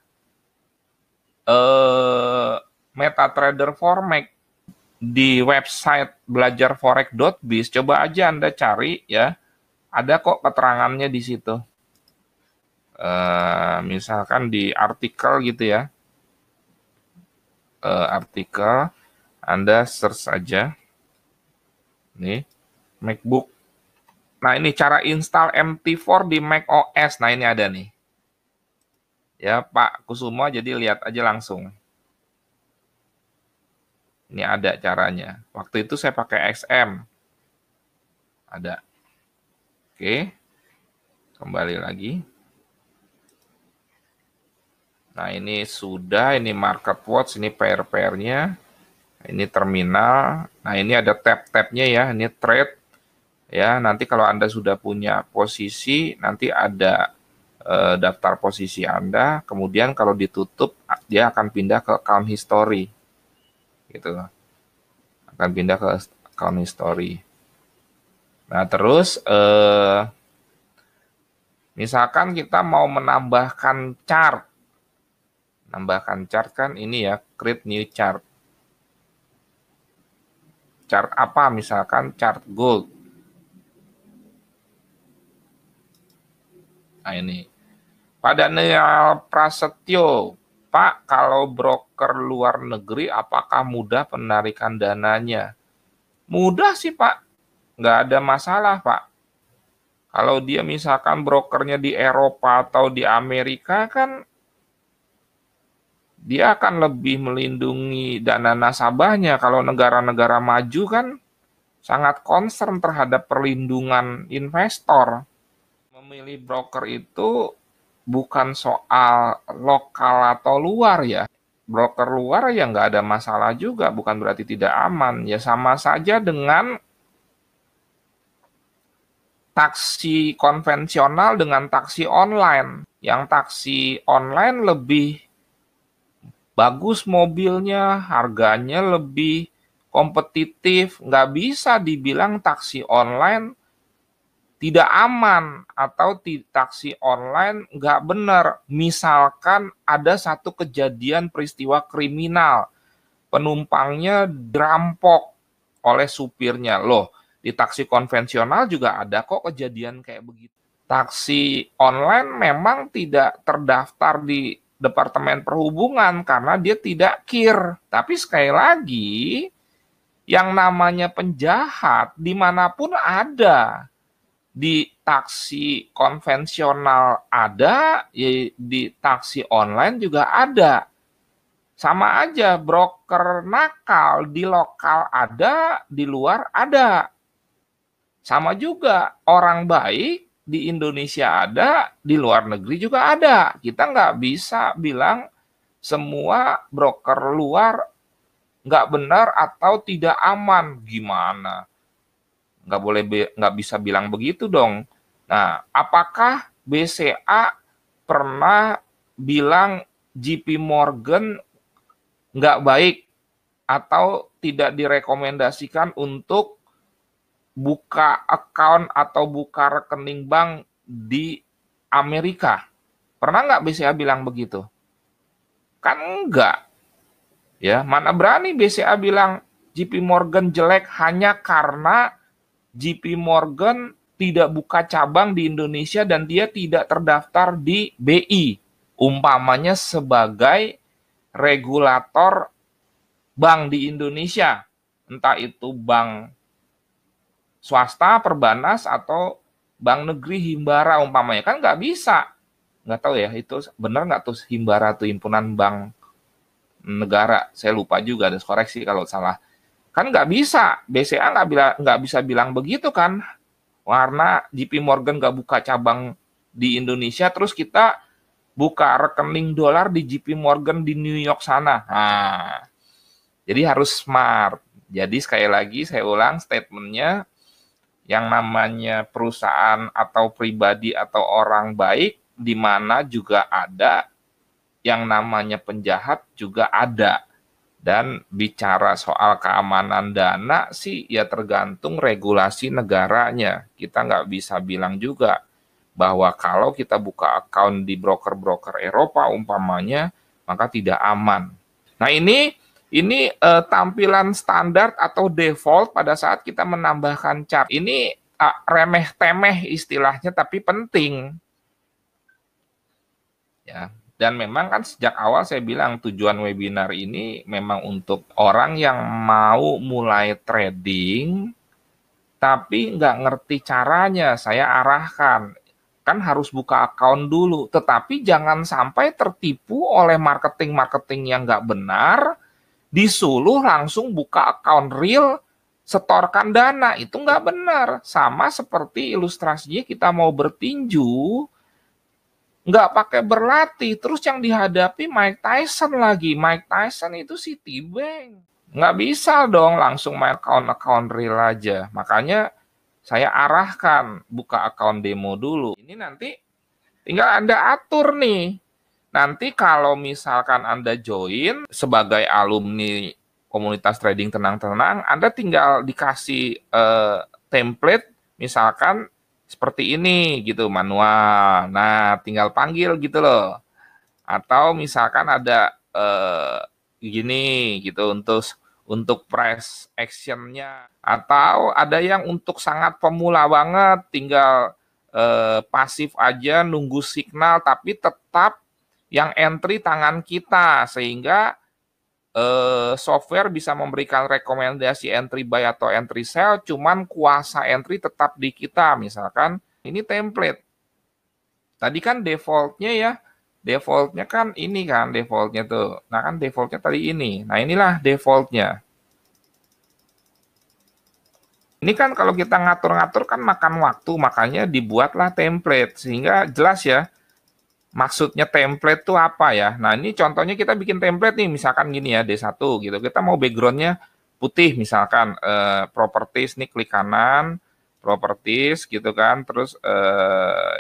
MetaTrader for Mac di website belajarforex.biz. Coba aja Anda cari ya, ada kok keterangannya di situ. Misalkan di artikel gitu ya, artikel Anda search aja nih MacBook. Nah, ini cara install MT4 di Mac OS. Nah, ini ada nih. Ya, Pak Kusumo, jadi lihat aja langsung. Ini ada caranya. Waktu itu saya pakai XM. Ada. Oke. Kembali lagi. Nah, ini sudah, ini market watch, ini pair-pairnya. Ini terminal. Nah, ini ada tab-tabnya ya. Ini trade. Ya, nanti kalau Anda sudah punya posisi, nanti ada daftar posisi Anda, kemudian kalau ditutup, dia akan pindah ke account history. Gitu. Akan pindah ke account history. Nah, terus misalkan kita mau menambahkan chart. Nambahkan chart kan ini ya, create new chart. Chart apa? Misalkan chart gold. Nah, ini. Pak Daniel Prasetyo, Pak, kalau broker luar negeri apakah mudah penarikan dananya? Mudah sih, Pak. Nggak ada masalah, Pak. Kalau dia misalkan brokernya di Eropa atau di Amerika kan dia akan lebih melindungi dana nasabahnya. Kalau negara-negara maju kan sangat concern terhadap perlindungan investor. Memilih broker itu bukan soal lokal atau luar ya. Broker luar ya nggak ada masalah juga, bukan berarti tidak aman. Ya sama saja dengan taksi konvensional dengan taksi online. Yang taksi online lebih bagus mobilnya, harganya lebih kompetitif. Nggak bisa dibilang taksi online tidak aman atau taksi online nggak benar. Misalkan ada satu kejadian peristiwa kriminal, penumpangnya dirampok oleh supirnya. Loh, di taksi konvensional juga ada kok kejadian kayak begitu. Taksi online memang tidak terdaftar di Departemen Perhubungan karena dia tidak KIR. Tapi sekali lagi, yang namanya penjahat dimanapun ada. Di taksi konvensional ada, di taksi online juga ada. Sama aja, broker nakal di lokal ada, di luar ada. Sama juga, orang baik di Indonesia ada, di luar negeri juga ada. Kita nggak bisa bilang semua broker luar nggak benar atau tidak aman. Gimana? Nggak bisa bilang begitu dong. Nah, apakah BCA pernah bilang JP Morgan nggak baik atau tidak direkomendasikan untuk buka account atau buka rekening bank di Amerika? Pernah nggak BCA bilang begitu? Kan enggak. Ya, mana berani BCA bilang JP Morgan jelek hanya karena JP Morgan tidak buka cabang di Indonesia dan dia tidak terdaftar di BI. Umpamanya sebagai regulator bank di Indonesia. Entah itu bank swasta, perbanas, atau bank negeri Himbara umpamanya. Kan nggak bisa. nggak tahu ya itu benar nggak tuh Himbara tuh himpunan bank negara, saya lupa juga, ada koreksi kalau salah. Kan nggak bisa, BCA nggak bisa bilang begitu kan, karena JP Morgan nggak buka cabang di Indonesia, terus kita buka rekening dolar di JP Morgan di New York sana. Nah, jadi harus smart. Jadi sekali lagi saya ulang statementnya, yang namanya perusahaan atau pribadi atau orang baik, di mana juga ada yang namanya penjahat juga ada. Dan bicara soal keamanan dana sih ya tergantung regulasi negaranya. Kita nggak bisa bilang juga bahwa kalau kita buka account di broker-broker Eropa umpamanya, maka tidak aman. Nah tampilan standar atau default pada saat kita menambahkan chart. Ini remeh-temeh istilahnya, tapi penting. Ya, dan memang kan sejak awal saya bilang tujuan webinar ini memang untuk orang yang mau mulai trading, tapi nggak ngerti caranya. Saya arahkan, kan harus buka account dulu. Tetapi jangan sampai tertipu oleh marketing-marketing yang nggak benar, disuruh langsung buka account real, setorkan dana. Itu nggak benar. Sama seperti ilustrasinya kita mau bertinju, nggak pakai berlatih, terus yang dihadapi Mike Tyson lagi. Mike Tyson itu Citibank. Nggak bisa dong langsung main account real aja. Makanya saya arahkan buka account demo dulu. Ini nanti tinggal Anda atur nih. Nanti kalau misalkan Anda join sebagai alumni komunitas trading tenang-tenang, Anda tinggal dikasih template misalkan seperti ini gitu, manual. Nah, tinggal panggil gitu loh. Atau misalkan ada gini gitu untuk price action-nya. Atau ada yang untuk sangat pemula banget, tinggal pasif aja nunggu signal, tapi tetap yang entry tangan kita, sehingga software bisa memberikan rekomendasi entry buy atau entry sell, cuman kuasa entry tetap di kita. Misalkan ini template. Tadi kan defaultnya ya, defaultnya kan ini kan defaultnya tuh. Nah kan defaultnya tadi ini. Nah inilah defaultnya. Ini kan kalau kita ngatur-ngatur kan makan waktu, makanya dibuatlah template sehingga jelas ya. Maksudnya template tuh apa ya? Nah, ini contohnya kita bikin template nih, misalkan gini ya, D1 gitu. Kita mau backgroundnya putih, misalkan properties nih, klik kanan, properties gitu kan, terus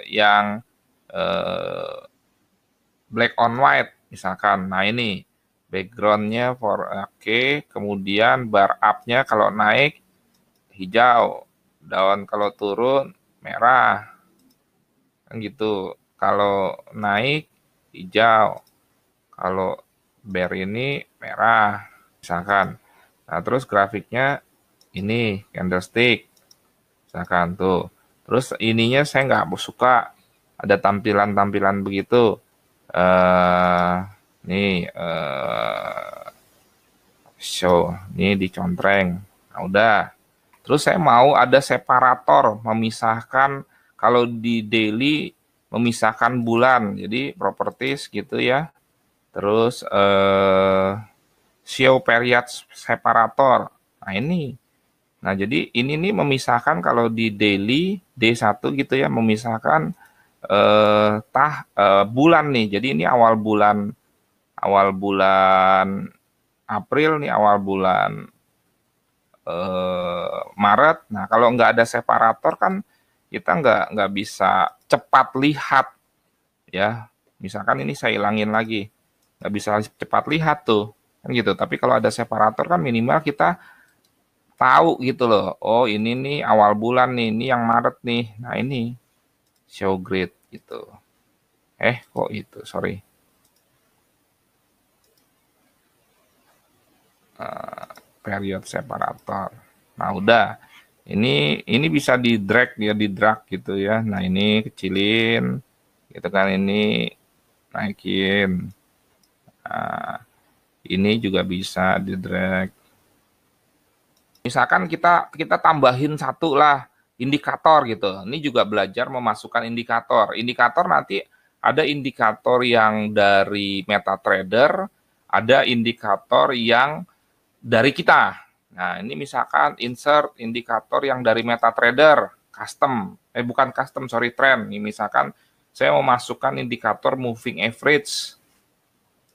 yang black on white, misalkan. Nah, ini backgroundnya oke, kemudian bar up-nya kalau naik hijau, daun kalau turun merah, kan gitu. Kalau naik hijau, kalau bear ini merah, misalkan. Nah, terus grafiknya ini candlestick, misalkan tuh. Terus ininya saya nggak suka ada tampilan-tampilan begitu. Nih show, ini dicontreng. Nah, udah. Terus saya mau ada separator memisahkan kalau di daily memisahkan bulan, jadi properties gitu ya. Terus show period separator. Nah ini. Nah jadi ini nih memisahkan kalau di daily D1 gitu ya, memisahkan bulan nih. Jadi ini awal bulan April nih, awal bulan Maret. Nah kalau nggak ada separator kan kita nggak bisa cepat lihat ya. Misalkan ini saya hilangin lagi, nggak bisa cepat lihat tuh kan gitu. Tapi kalau ada separator kan minimal kita tahu gitu loh. Oh ini nih awal bulan nih, ini yang Maret nih. Nah ini show grid gitu. Kok itu, sorry. Period separator. Nah udah. Ini bisa di drag ya, di drag gitu ya. Nah ini kecilin, gitu kan, ini naikin. Nah, ini juga bisa di drag. Misalkan kita tambahin satu lah indikator gitu. Ini juga belajar memasukkan indikator. Indikator nanti ada indikator yang dari MetaTrader, ada indikator yang dari kita. Nah, ini misalkan insert indikator yang dari MetaTrader, custom, bukan custom, sorry, trend. Ini misalkan saya mau masukkan indikator moving average.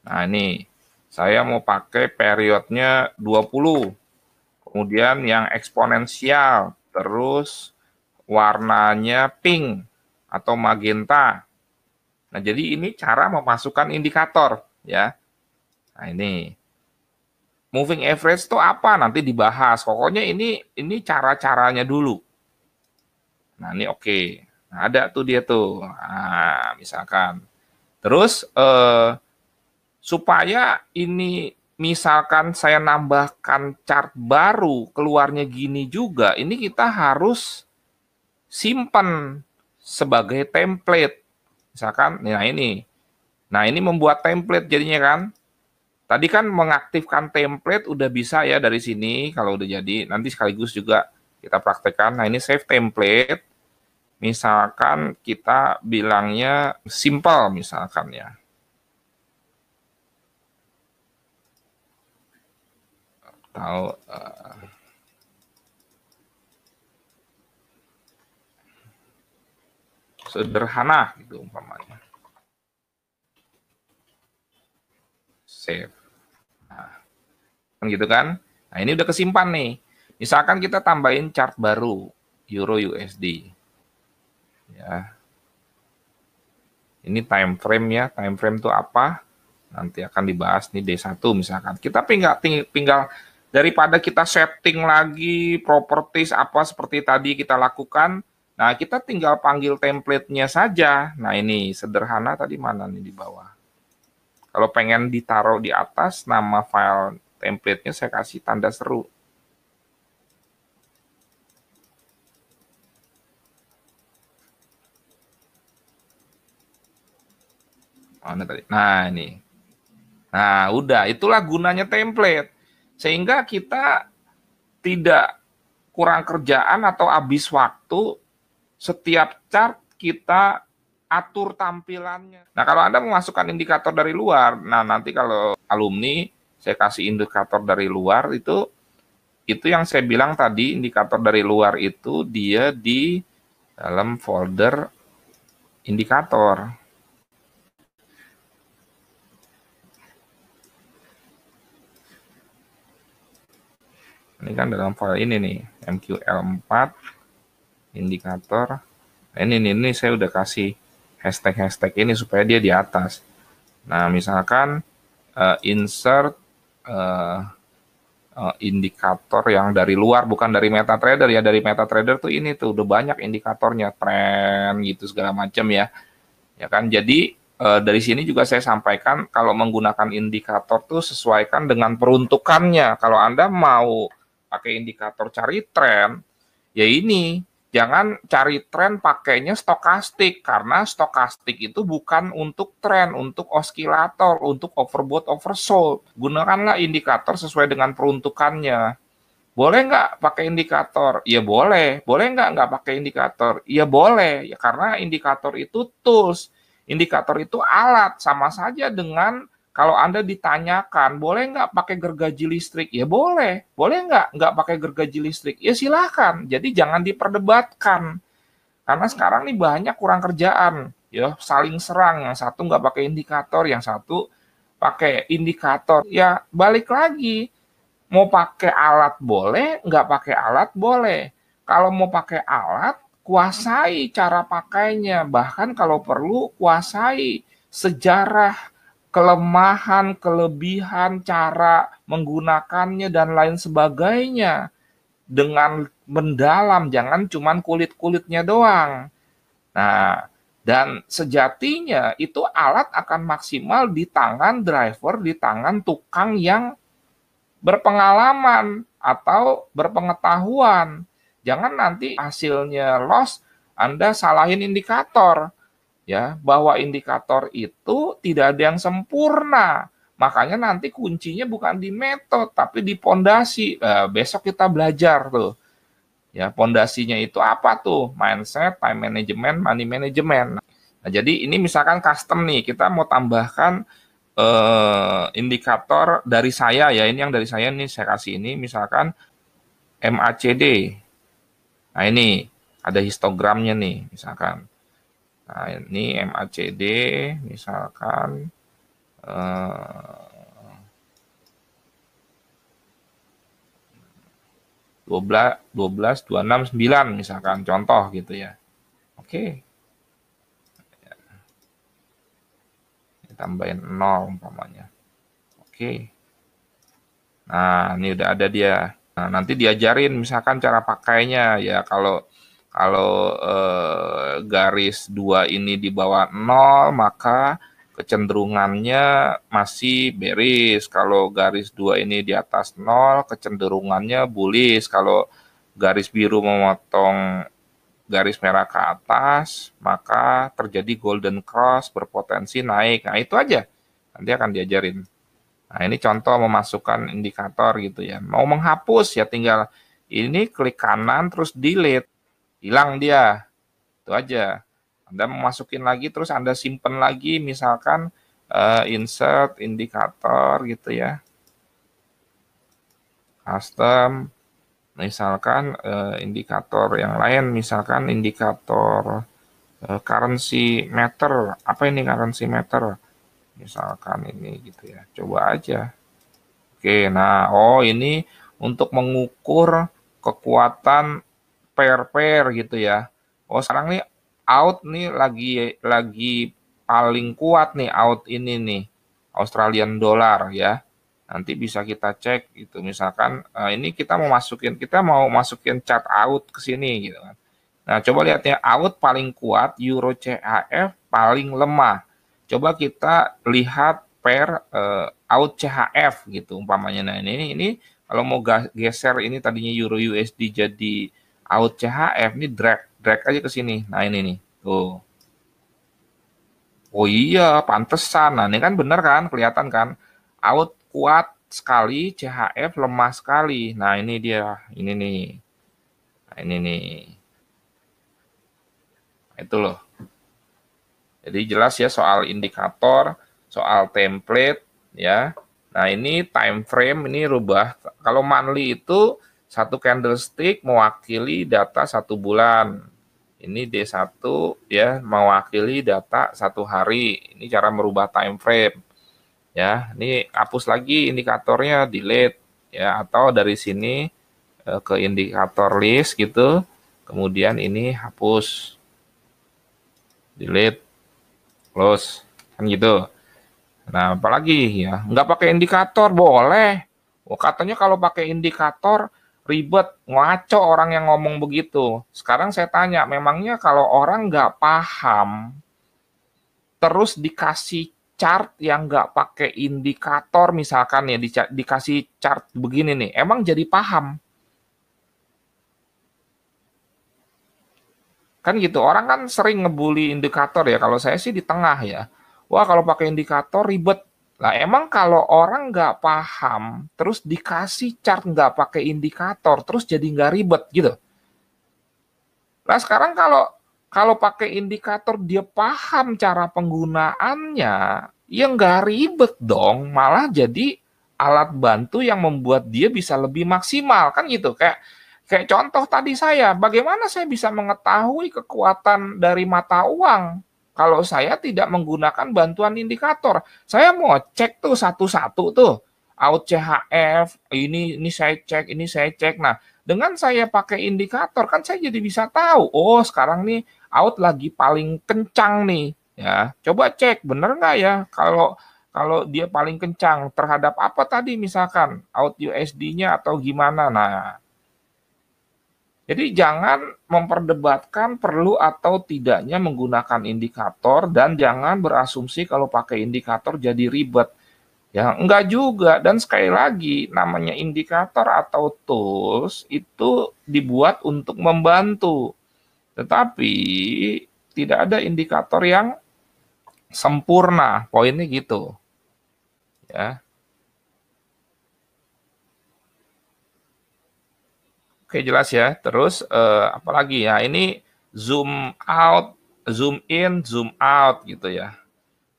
Nah, ini saya mau pakai periodnya 20. Kemudian yang eksponensial, terus warnanya pink atau magenta. Nah, jadi ini cara memasukkan indikator, ya. Nah, ini moving average itu apa? Nanti dibahas. Pokoknya ini cara-caranya dulu. Nah, ini oke. Nah, ada tuh dia tuh. Nah, misalkan. Terus supaya ini misalkan saya nambahkan chart baru keluarnya gini juga, ini kita harus simpan sebagai template. Misalkan, nah ini. Nah, ini membuat template jadinya kan. Tadi kan mengaktifkan template udah bisa ya dari sini kalau udah jadi. Nanti sekaligus juga kita praktekkan. Nah, ini save template. Misalkan kita bilangnya simple misalkan ya. Tahu sederhana gitu umpamanya. Save. Nah, kan gitu kan? Nah, ini udah kesimpan nih. Misalkan kita tambahin chart baru Euro USD. Ya. Ini time frame ya. Time frame itu apa? Nanti akan dibahas nih D1 misalkan. Kita tinggal daripada kita setting lagi properties apa seperti tadi kita lakukan. Nah, kita tinggal panggil template-nya saja. Nah, ini sederhana tadi mana nih di bawah. Kalau pengen ditaruh di atas, nama file template-nya saya kasih tanda seru. Mana tadi? Nah, ini. Nah, udah. Itulah gunanya template. Sehingga kita tidak kurang kerjaan atau habis waktu setiap chart kita atur tampilannya. Nah, kalau Anda memasukkan indikator dari luar, nah nanti kalau alumni saya kasih indikator dari luar itu yang saya bilang tadi, indikator dari luar itu dia di dalam folder indikator. Ini kan dalam file ini nih, MQL4 indikator. Nah, ini saya udah kasih hashtag ini supaya dia di atas. Nah, misalkan insert indikator yang dari luar, bukan dari MetaTrader ya. Dari MetaTrader tuh ini tuh udah banyak indikatornya, tren gitu segala macam ya. Ya kan, jadi dari sini juga saya sampaikan kalau menggunakan indikator tuh sesuaikan dengan peruntukannya. Kalau Anda mau pakai indikator cari tren, ya ini jangan cari tren pakainya stokastik, karena stokastik itu bukan untuk tren, untuk oskilator, untuk overbought, oversold. Gunakanlah indikator sesuai dengan peruntukannya. Boleh nggak pakai indikator? Ya boleh. Boleh nggak pakai indikator? Ya boleh. Ya karena indikator itu tools. Indikator itu alat. Sama saja dengan kalau Anda ditanyakan, boleh nggak pakai gergaji listrik? Ya boleh. Boleh nggak pakai gergaji listrik? Ya silakan. Jadi jangan diperdebatkan. Karena sekarang nih banyak kurang kerjaan. Ya, saling serang. Yang satu nggak pakai indikator, yang satu pakai indikator. Ya balik lagi. Mau pakai alat boleh, nggak pakai alat boleh. Kalau mau pakai alat, kuasai cara pakainya. Bahkan kalau perlu, kuasai sejarah kelemahan, kelebihan, cara menggunakannya, dan lain sebagainya. Dengan mendalam, jangan cuma kulit-kulitnya doang. Nah, dan sejatinya itu alat akan maksimal di tangan driver, di tangan tukang yang berpengalaman atau berpengetahuan. Jangan nanti hasilnya loss, Anda salahin indikator. Ya, bahwa indikator itu tidak ada yang sempurna. Makanya nanti kuncinya bukan di metode, tapi di pondasi. Besok kita belajar tuh. Ya, pondasinya itu apa tuh? Mindset, time management, money management. Nah, jadi ini misalkan custom nih, kita mau tambahkan indikator dari saya ya, ini yang dari saya nih, saya kasih ini misalkan MACD. Nah, ini ada histogramnya nih, misalkan. Nah, ini MACD, misalkan 12, 12, 26, 9 misalkan, contoh gitu ya. Oke, tambahin 0 umpamanya. Oke. Nah, ini udah ada dia. Nah, nanti diajarin misalkan cara pakainya ya, kalau kalau garis 2 ini di bawah 0 maka kecenderungannya masih bearish. Kalau garis 2 ini di atas 0 kecenderungannya bullish. Kalau garis biru memotong garis merah ke atas, maka terjadi golden cross berpotensi naik. Nah, itu aja. Nanti akan diajarin. Nah, ini contoh memasukkan indikator gitu ya. Mau menghapus ya tinggal ini klik kanan terus delete. Hilang dia. Itu aja. Anda memasukin lagi terus Anda simpen lagi misalkan insert indikator gitu ya. Custom misalkan indikator yang lain misalkan indikator currency meter. Apa ini currency meter? Misalkan ini gitu ya. Coba aja. Oke, nah, ini untuk mengukur kekuatan pair-pair gitu ya. Oh, sekarang nih out nih lagi paling kuat nih out ini nih Australian dollar ya. Nanti bisa kita cek gitu. Misalkan ini kita mau masukin chart out ke sini gitu kan. Nah, coba lihat ya, out paling kuat, Euro CHF paling lemah. Coba kita lihat pair out CHF gitu umpamanya. Nah, ini kalau mau geser ini tadinya Euro USD jadi out CHF, ini drag aja ke sini. Nah, ini nih. Tuh. Oh iya, pantesan. Nah, ini kan bener kan, kelihatan kan. Out kuat sekali, CHF lemah sekali. Nah, ini dia. Ini nih. Nah, ini nih. Itu loh. Jadi jelas ya soal indikator, soal template ya. Nah, ini time frame ini rubah. Kalau monthly itu satu candlestick mewakili data 1 bulan. Ini D1 ya mewakili data 1 hari. Ini cara merubah time frame. Ya, ini hapus lagi indikatornya, delete ya, atau dari sini ke indikator list gitu. Kemudian ini hapus, delete, close, kan gitu. Nah, apalagi ya, nggak pakai indikator boleh. Oh, katanya kalau pakai indikator ribet, ngaco orang yang ngomong begitu. Sekarang saya tanya, memangnya kalau orang nggak paham, terus dikasih chart yang nggak pakai indikator, misalkan ya, dikasih chart begini nih, emang jadi paham? Kan gitu, orang kan sering ngebully indikator ya, kalau saya sih di tengah ya. Wah, kalau pakai indikator ribet. Lah emang kalau orang nggak paham, terus dikasih chart nggak pakai indikator, terus jadi nggak ribet gitu. Nah sekarang kalau kalau pakai indikator dia paham cara penggunaannya, ya nggak ribet dong, malah jadi alat bantu yang membuat dia bisa lebih maksimal kan gitu. Kayak contoh tadi saya, bagaimana saya bisa mengetahui kekuatan dari mata uang kalau saya tidak menggunakan bantuan indikator? Saya mau cek tuh satu-satu tuh, out CHF, ini saya cek, ini saya cek. Nah, dengan saya pakai indikator kan saya jadi bisa tahu, oh sekarang nih out lagi paling kencang nih, ya. Coba cek bener nggak ya kalau kalau dia paling kencang terhadap apa tadi misalkan out USD-nya atau gimana. Nah, jadi jangan memperdebatkan perlu atau tidaknya menggunakan indikator dan jangan berasumsi kalau pakai indikator jadi ribet. Ya, enggak juga. Dan sekali lagi, namanya indikator atau tools itu dibuat untuk membantu. Tetapi tidak ada indikator yang sempurna. Poinnya gitu. Ya. Oke, jelas ya. Terus apalagi ya? Ini zoom out zoom in, zoom out gitu ya.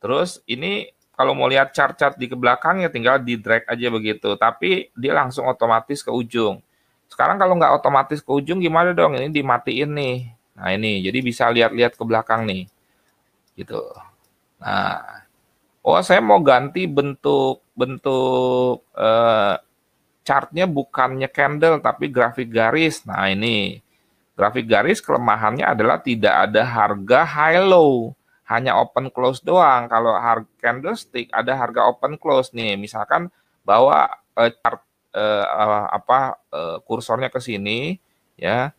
Terus ini kalau mau lihat chart-chart di ke belakang ya tinggal di drag aja begitu. Tapi dia langsung otomatis ke ujung. Sekarang kalau nggak otomatis ke ujung gimana dong? Ini dimatiin nih. Nah ini jadi bisa lihat-lihat ke belakang nih. Gitu. Nah, oh saya mau ganti bentuk bentuk chartnya bukannya candle tapi grafik garis. Nah ini grafik garis kelemahannya adalah tidak ada harga high low, hanya open close doang. Kalau harga candlestick ada harga open close nih. Misalkan bawa chart kursornya ke sini ya.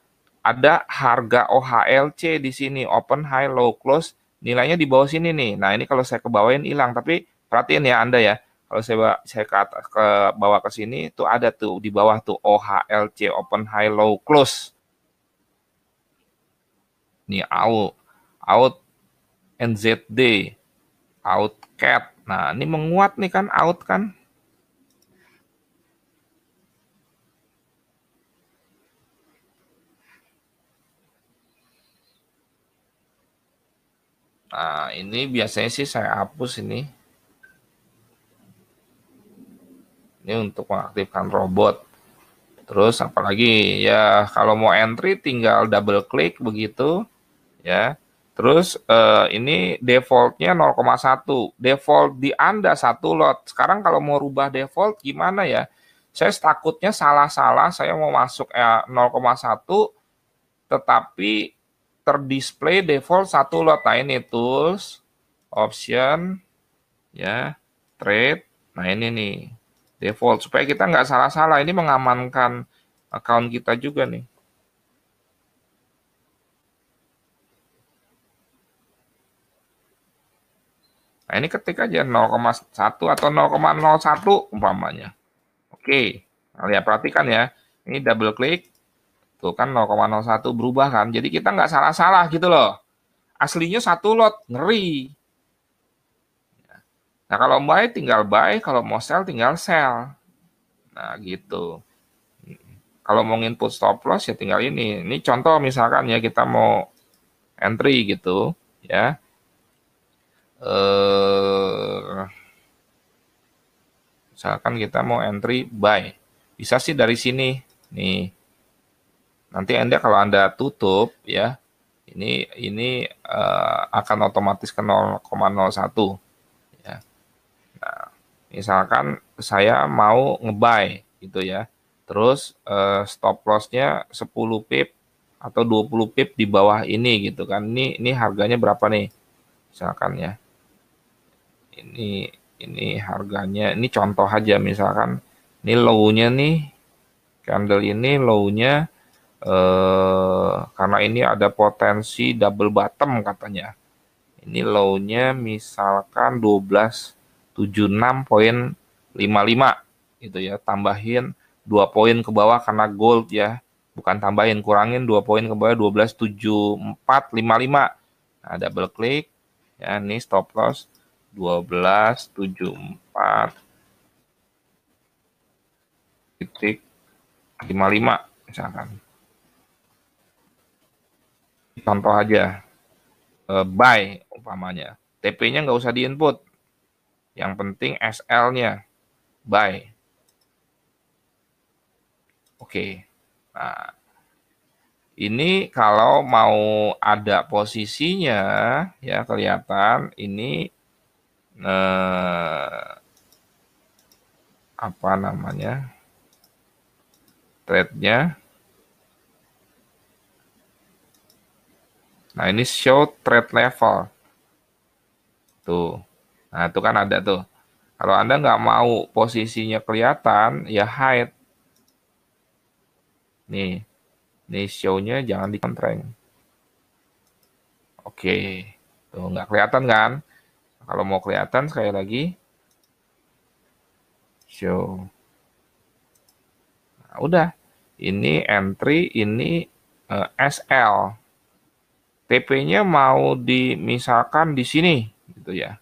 Ada harga OHLC di sini open high low close nilainya di bawah sini nih. Nah, ini kalau saya ke bawain hilang, tapi perhatiin ya Anda ya. Kalau saya ke atas ke bawah ke sini tuh ada tuh di bawah tuh OHLC open high low close. Nih out NZD, out cat. Nah, ini menguat nih kan out kan. Nah, ini biasanya sih saya hapus ini. Ini untuk mengaktifkan robot. Terus apalagi ya kalau mau entry tinggal double klik begitu ya. Terus ini defaultnya 0,1. Default di Anda satu lot. Sekarang kalau mau rubah default gimana ya? Saya takutnya salah-salah, saya mau masuk 0,1 tetapi terdisplay default satu lot. Nah ini tools, option, ya, trade. Nah ini nih default supaya kita nggak salah-salah. Ini mengamankan account kita juga nih. Nah ini ketik aja 0,1 atau 0,01 umpamanya. Oke, nah, lihat perhatikan ya. Ini double klik, tuh kan 0,01 berubah kan. Jadi kita nggak salah-salah gitu loh. Aslinya satu lot, ngeri. Nah kalau buy tinggal buy, kalau mau sell tinggal sell. Nah gitu. Kalau mau input stop loss ya tinggal ini. Ini contoh misalkan ya kita mau entry gitu ya. Misalkan kita mau entry buy. Bisa sih dari sini. Nih. Nanti Anda kalau Anda tutup ya, ini akan otomatis ke 0,01 ya. Nah, misalkan saya mau nge-buy gitu ya. Terus stop loss-nya 10 pip atau 20 pip di bawah ini gitu kan. Ini harganya berapa nih? Misalkan ya. Ini harganya, ini contoh aja misalkan ini low-nya nih. Candle ini low-nya karena ini ada potensi double bottom katanya. Ini low-nya misalkan 1276,55 gitu ya. Tambahin 2 poin ke bawah karena gold ya. Bukan tambahin, kurangin 2 poin ke bawah 1274,55. Nah, double klik ya, ini stop loss 1274,55 misalkan. Contoh aja buy umpamanya. TP-nya nggak usah diinput. Yang penting SL-nya buy. Oke. Nah, ini kalau mau ada posisinya ya kelihatan ini apa namanya? Trade-nya. Nah, ini show trade level. Tuh. Nah, itu kan ada tuh. Kalau Anda nggak mau posisinya kelihatan, ya hide. Nih show-nya jangan dikontreng. Oke. Tuh, nggak kelihatan kan? Kalau mau kelihatan, sekali lagi. Show. Nah, udah. Ini entry, ini SL. TP-nya mau misalkan di sini. Gitu ya.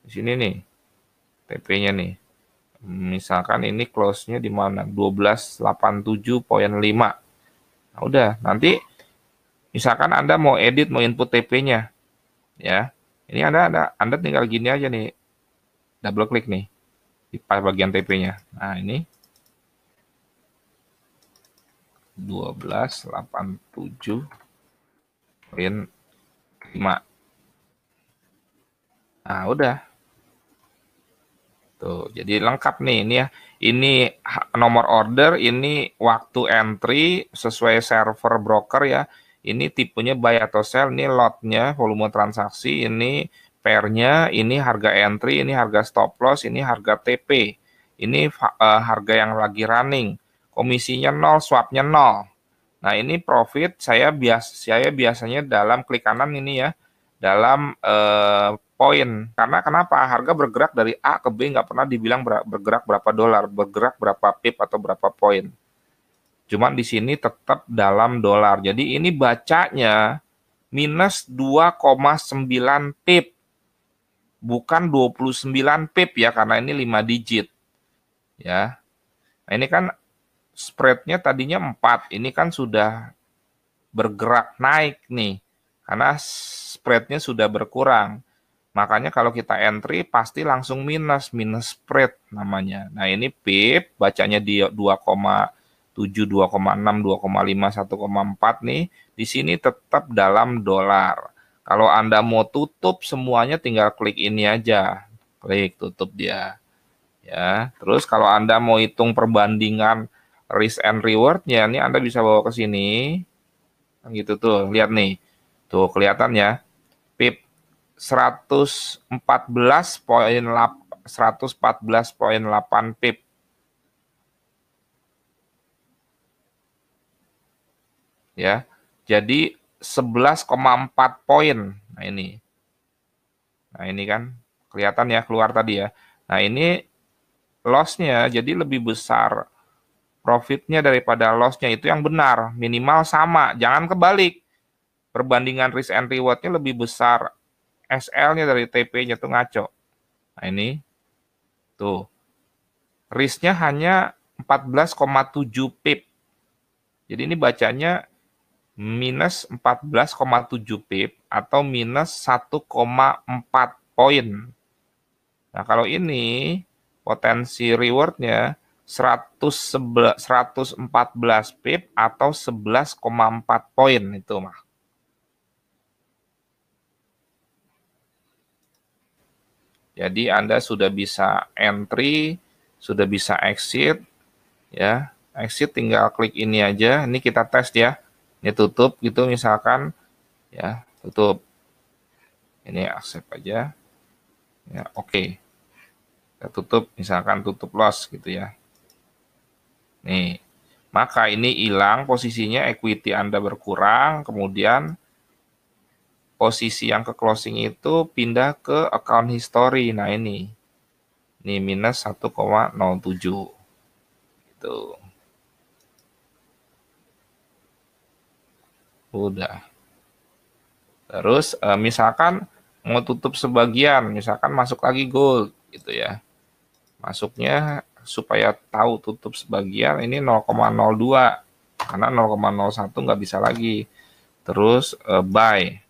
Di sini nih. TP-nya nih. Misalkan ini close-nya di mana? 1287,5. Nah, udah, nanti Misalkan Anda mau edit, mau input TP-nya, ya. Ini Anda tinggal gini aja nih, double klik nih di bagian TP-nya. Nah, ini 1287.5. Nah, udah. Tuh, jadi lengkap nih ini ya. Ini nomor order, ini waktu entry sesuai server broker ya. Ini tipenya buy atau sell, ini lotnya, volume transaksi, ini pairnya, ini harga entry, ini harga stop loss, ini harga TP. Ini harga yang lagi running. Komisinya 0, swapnya 0. Nah, ini profit saya biasanya dalam klik kanan ini ya, dalam poin. Karena kenapa? Harga bergerak dari A ke B, nggak pernah dibilang bergerak berapa dolar, bergerak berapa pip atau berapa poin. Cuman di sini tetap dalam dolar. Jadi ini bacanya minus 2,9 pip. Bukan 29 pip ya, karena ini 5 digit. Ya. Nah, ini kan spreadnya tadinya 4, ini kan sudah bergerak naik nih, karena spreadnya sudah berkurang. Makanya kalau kita entry pasti langsung minus spread namanya. Nah, ini pip bacanya di 2,7, 2,6, 2,5, 1,4 nih. Di sini tetap dalam dolar. Kalau Anda mau tutup semuanya tinggal klik ini aja. Klik tutup dia. Ya, terus kalau Anda mau hitung perbandingan risk and reward-nya, ini Anda bisa bawa ke sini. Gitu tuh, lihat nih. Tuh kelihatan ya. PIP 114,8 PIP. Ya. Jadi 11,4 poin. Nah, ini. Nah, ini kan kelihatan ya keluar tadi ya. Nah, ini loss-nya jadi lebih besar profitnya daripada loss-nya, itu yang benar. Minimal sama, jangan kebalik. Perbandingan risk and reward-nya lebih besar SL-nya dari TP-nya, tuh ngaco. Nah, ini tuh risk-nya hanya 14,7 pip. Jadi ini bacanya minus 14,7 pip atau minus 1,4 poin. Nah, kalau ini potensi reward-nya 114 pip atau 11,4 poin itu mah. Jadi Anda sudah bisa entry, sudah bisa exit, ya. Exit tinggal klik ini aja. Ini kita tes ya. Ini tutup gitu misalkan, ya tutup. Ini accept aja. Ya oke. Kita tutup, misalkan tutup loss gitu ya. Nih, maka ini hilang posisinya, equity Anda berkurang, kemudian posisi yang ke closing itu pindah ke account history. Nah, ini minus 1,07 gitu. Udah. Terus misalkan mau tutup sebagian, misalkan masuk lagi gold gitu ya. Masuknya supaya tahu tutup sebagian ini 0,02, karena 0,01 nggak bisa lagi. Terus buy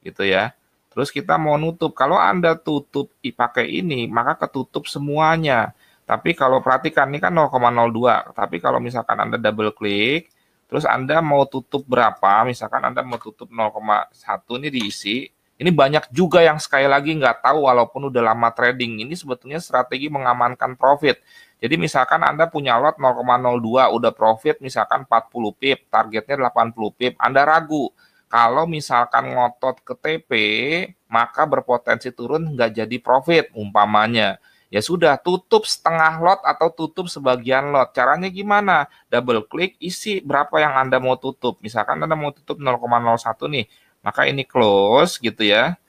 gitu ya. Terus kita mau nutup. Kalau Anda tutup pakai ini, maka ketutup semuanya. Tapi kalau perhatikan, ini kan 0,02. Tapi kalau misalkan Anda double klik, terus Anda mau tutup berapa, misalkan Anda mau tutup 0,1, ini diisi. Ini banyak juga yang sekali lagi nggak tahu walaupun udah lama trading. Ini sebetulnya strategi mengamankan profit. Jadi misalkan Anda punya lot 0,02, udah profit misalkan 40 pip, targetnya 80 pip, Anda ragu. Kalau misalkan ngotot ke TP, maka berpotensi turun nggak jadi profit umpamanya. Ya sudah, tutup setengah lot atau tutup sebagian lot. Caranya gimana? Double klik, isi berapa yang Anda mau tutup. Misalkan Anda mau tutup 0,01 nih, maka ini close gitu ya.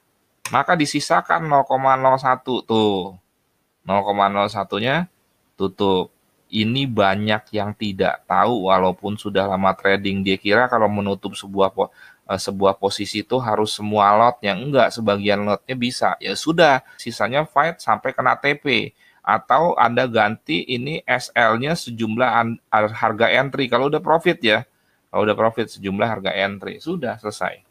Maka disisakan 0,01 tuh. 0,01-nya tutup. Ini banyak yang tidak tahu walaupun sudah lama trading. Dia kira kalau menutup sebuah posisi itu harus semua lotnya. Enggak, sebagian lotnya bisa. Ya sudah, sisanya fight sampai kena TP. Atau Anda ganti ini SL-nya sejumlah harga entry kalau udah profit ya. Kalau udah profit sejumlah harga entry, sudah selesai.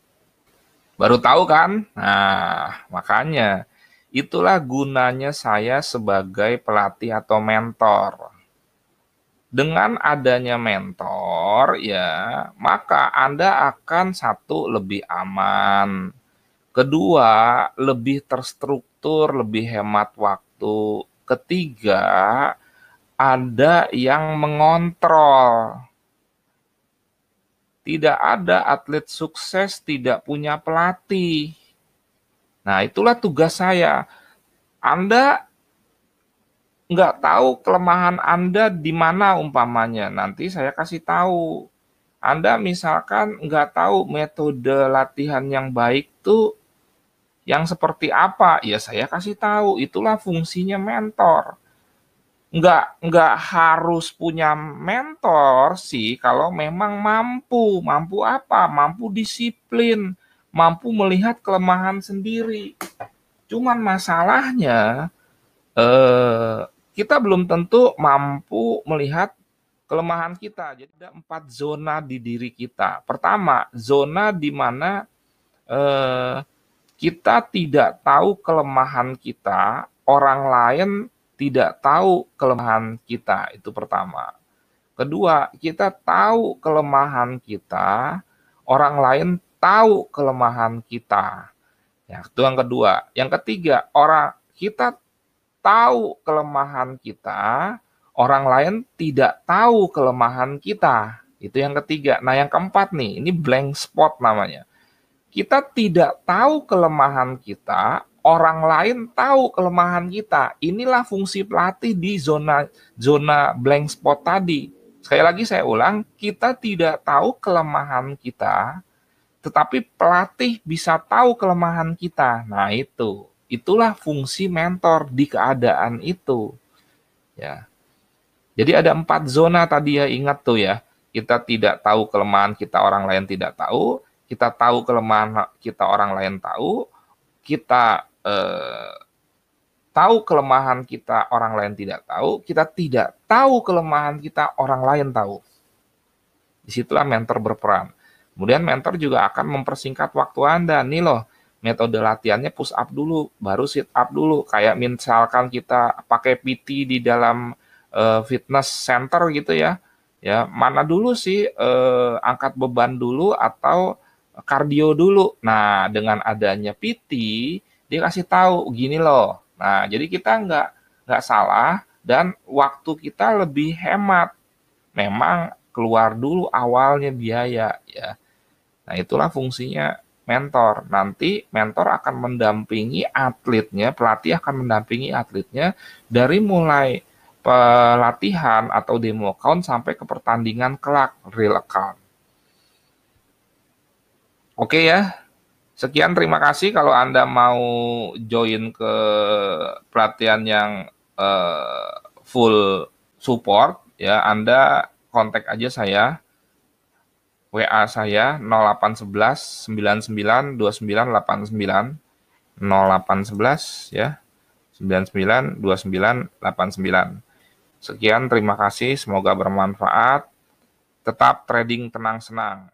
Baru tahu kan? Nah, makanya itulah gunanya saya sebagai pelatih atau mentor. Dengan adanya mentor, ya, maka Anda akan satu lebih aman. Kedua, lebih terstruktur, lebih hemat waktu. Ketiga, ada yang mengontrol. Tidak ada atlet sukses tidak punya pelatih. Nah, itulah tugas saya. Anda nggak tahu kelemahan Anda di mana umpamanya. Nanti saya kasih tahu. Anda misalkan nggak tahu metode latihan yang baik tuh yang seperti apa, ya saya kasih tahu. Itulah fungsinya mentor. Nggak harus punya mentor sih kalau memang mampu. Mampu apa? Mampu disiplin. Mampu melihat kelemahan sendiri. Cuman masalahnya, eh, kita belum tentu mampu melihat kelemahan kita. Jadi ada 4 zona di diri kita. Pertama, zona di mana eh, kita tidak tahu kelemahan kita, orang lain tidak tahu kelemahan kita. Itu pertama. Kedua, kita tahu kelemahan kita, orang lain tahu kelemahan kita. Ya, itu yang kedua. Yang ketiga, orang kita tahu kelemahan kita, orang lain tidak tahu kelemahan kita. Itu yang ketiga. Nah, yang keempat nih, ini blank spot namanya. Kita tidak tahu kelemahan kita, orang lain tahu kelemahan kita. Inilah fungsi pelatih di zona blank spot tadi. Sekali lagi saya ulang, kita tidak tahu kelemahan kita, tetapi pelatih bisa tahu kelemahan kita. Nah, itulah fungsi mentor di keadaan itu. Ya. Jadi ada 4 zona tadi ya, ingat tuh ya. Kita tidak tahu kelemahan kita, orang lain tidak tahu. Kita tahu kelemahan kita, orang lain tahu. Kita tahu kelemahan kita, orang lain tidak tahu. Kita tidak tahu kelemahan kita, orang lain tahu. Disitulah mentor berperan. Kemudian mentor juga akan mempersingkat waktu Anda. Nih loh, metode latihannya push up dulu, baru sit up dulu. Kayak misalkan kita pakai PT di dalam fitness center gitu ya. Ya, mana dulu sih angkat beban dulu atau kardio dulu. Nah, dengan adanya PT, dia kasih tahu gini loh. Nah, jadi kita nggak salah dan waktu kita lebih hemat. Memang keluar dulu awalnya biaya ya. Nah, itulah fungsinya mentor. Nanti mentor akan mendampingi atletnya, pelatih akan mendampingi atletnya dari mulai pelatihan atau demo account sampai ke pertandingan kelak, real account. Oke ya, sekian terima kasih. Kalau Anda mau join ke pelatihan yang full support, ya Anda kontak aja saya. WA saya 0811 99 29 89 0811 ya 99 29 89. Sekian terima kasih, semoga bermanfaat. Tetap trading tenang senang.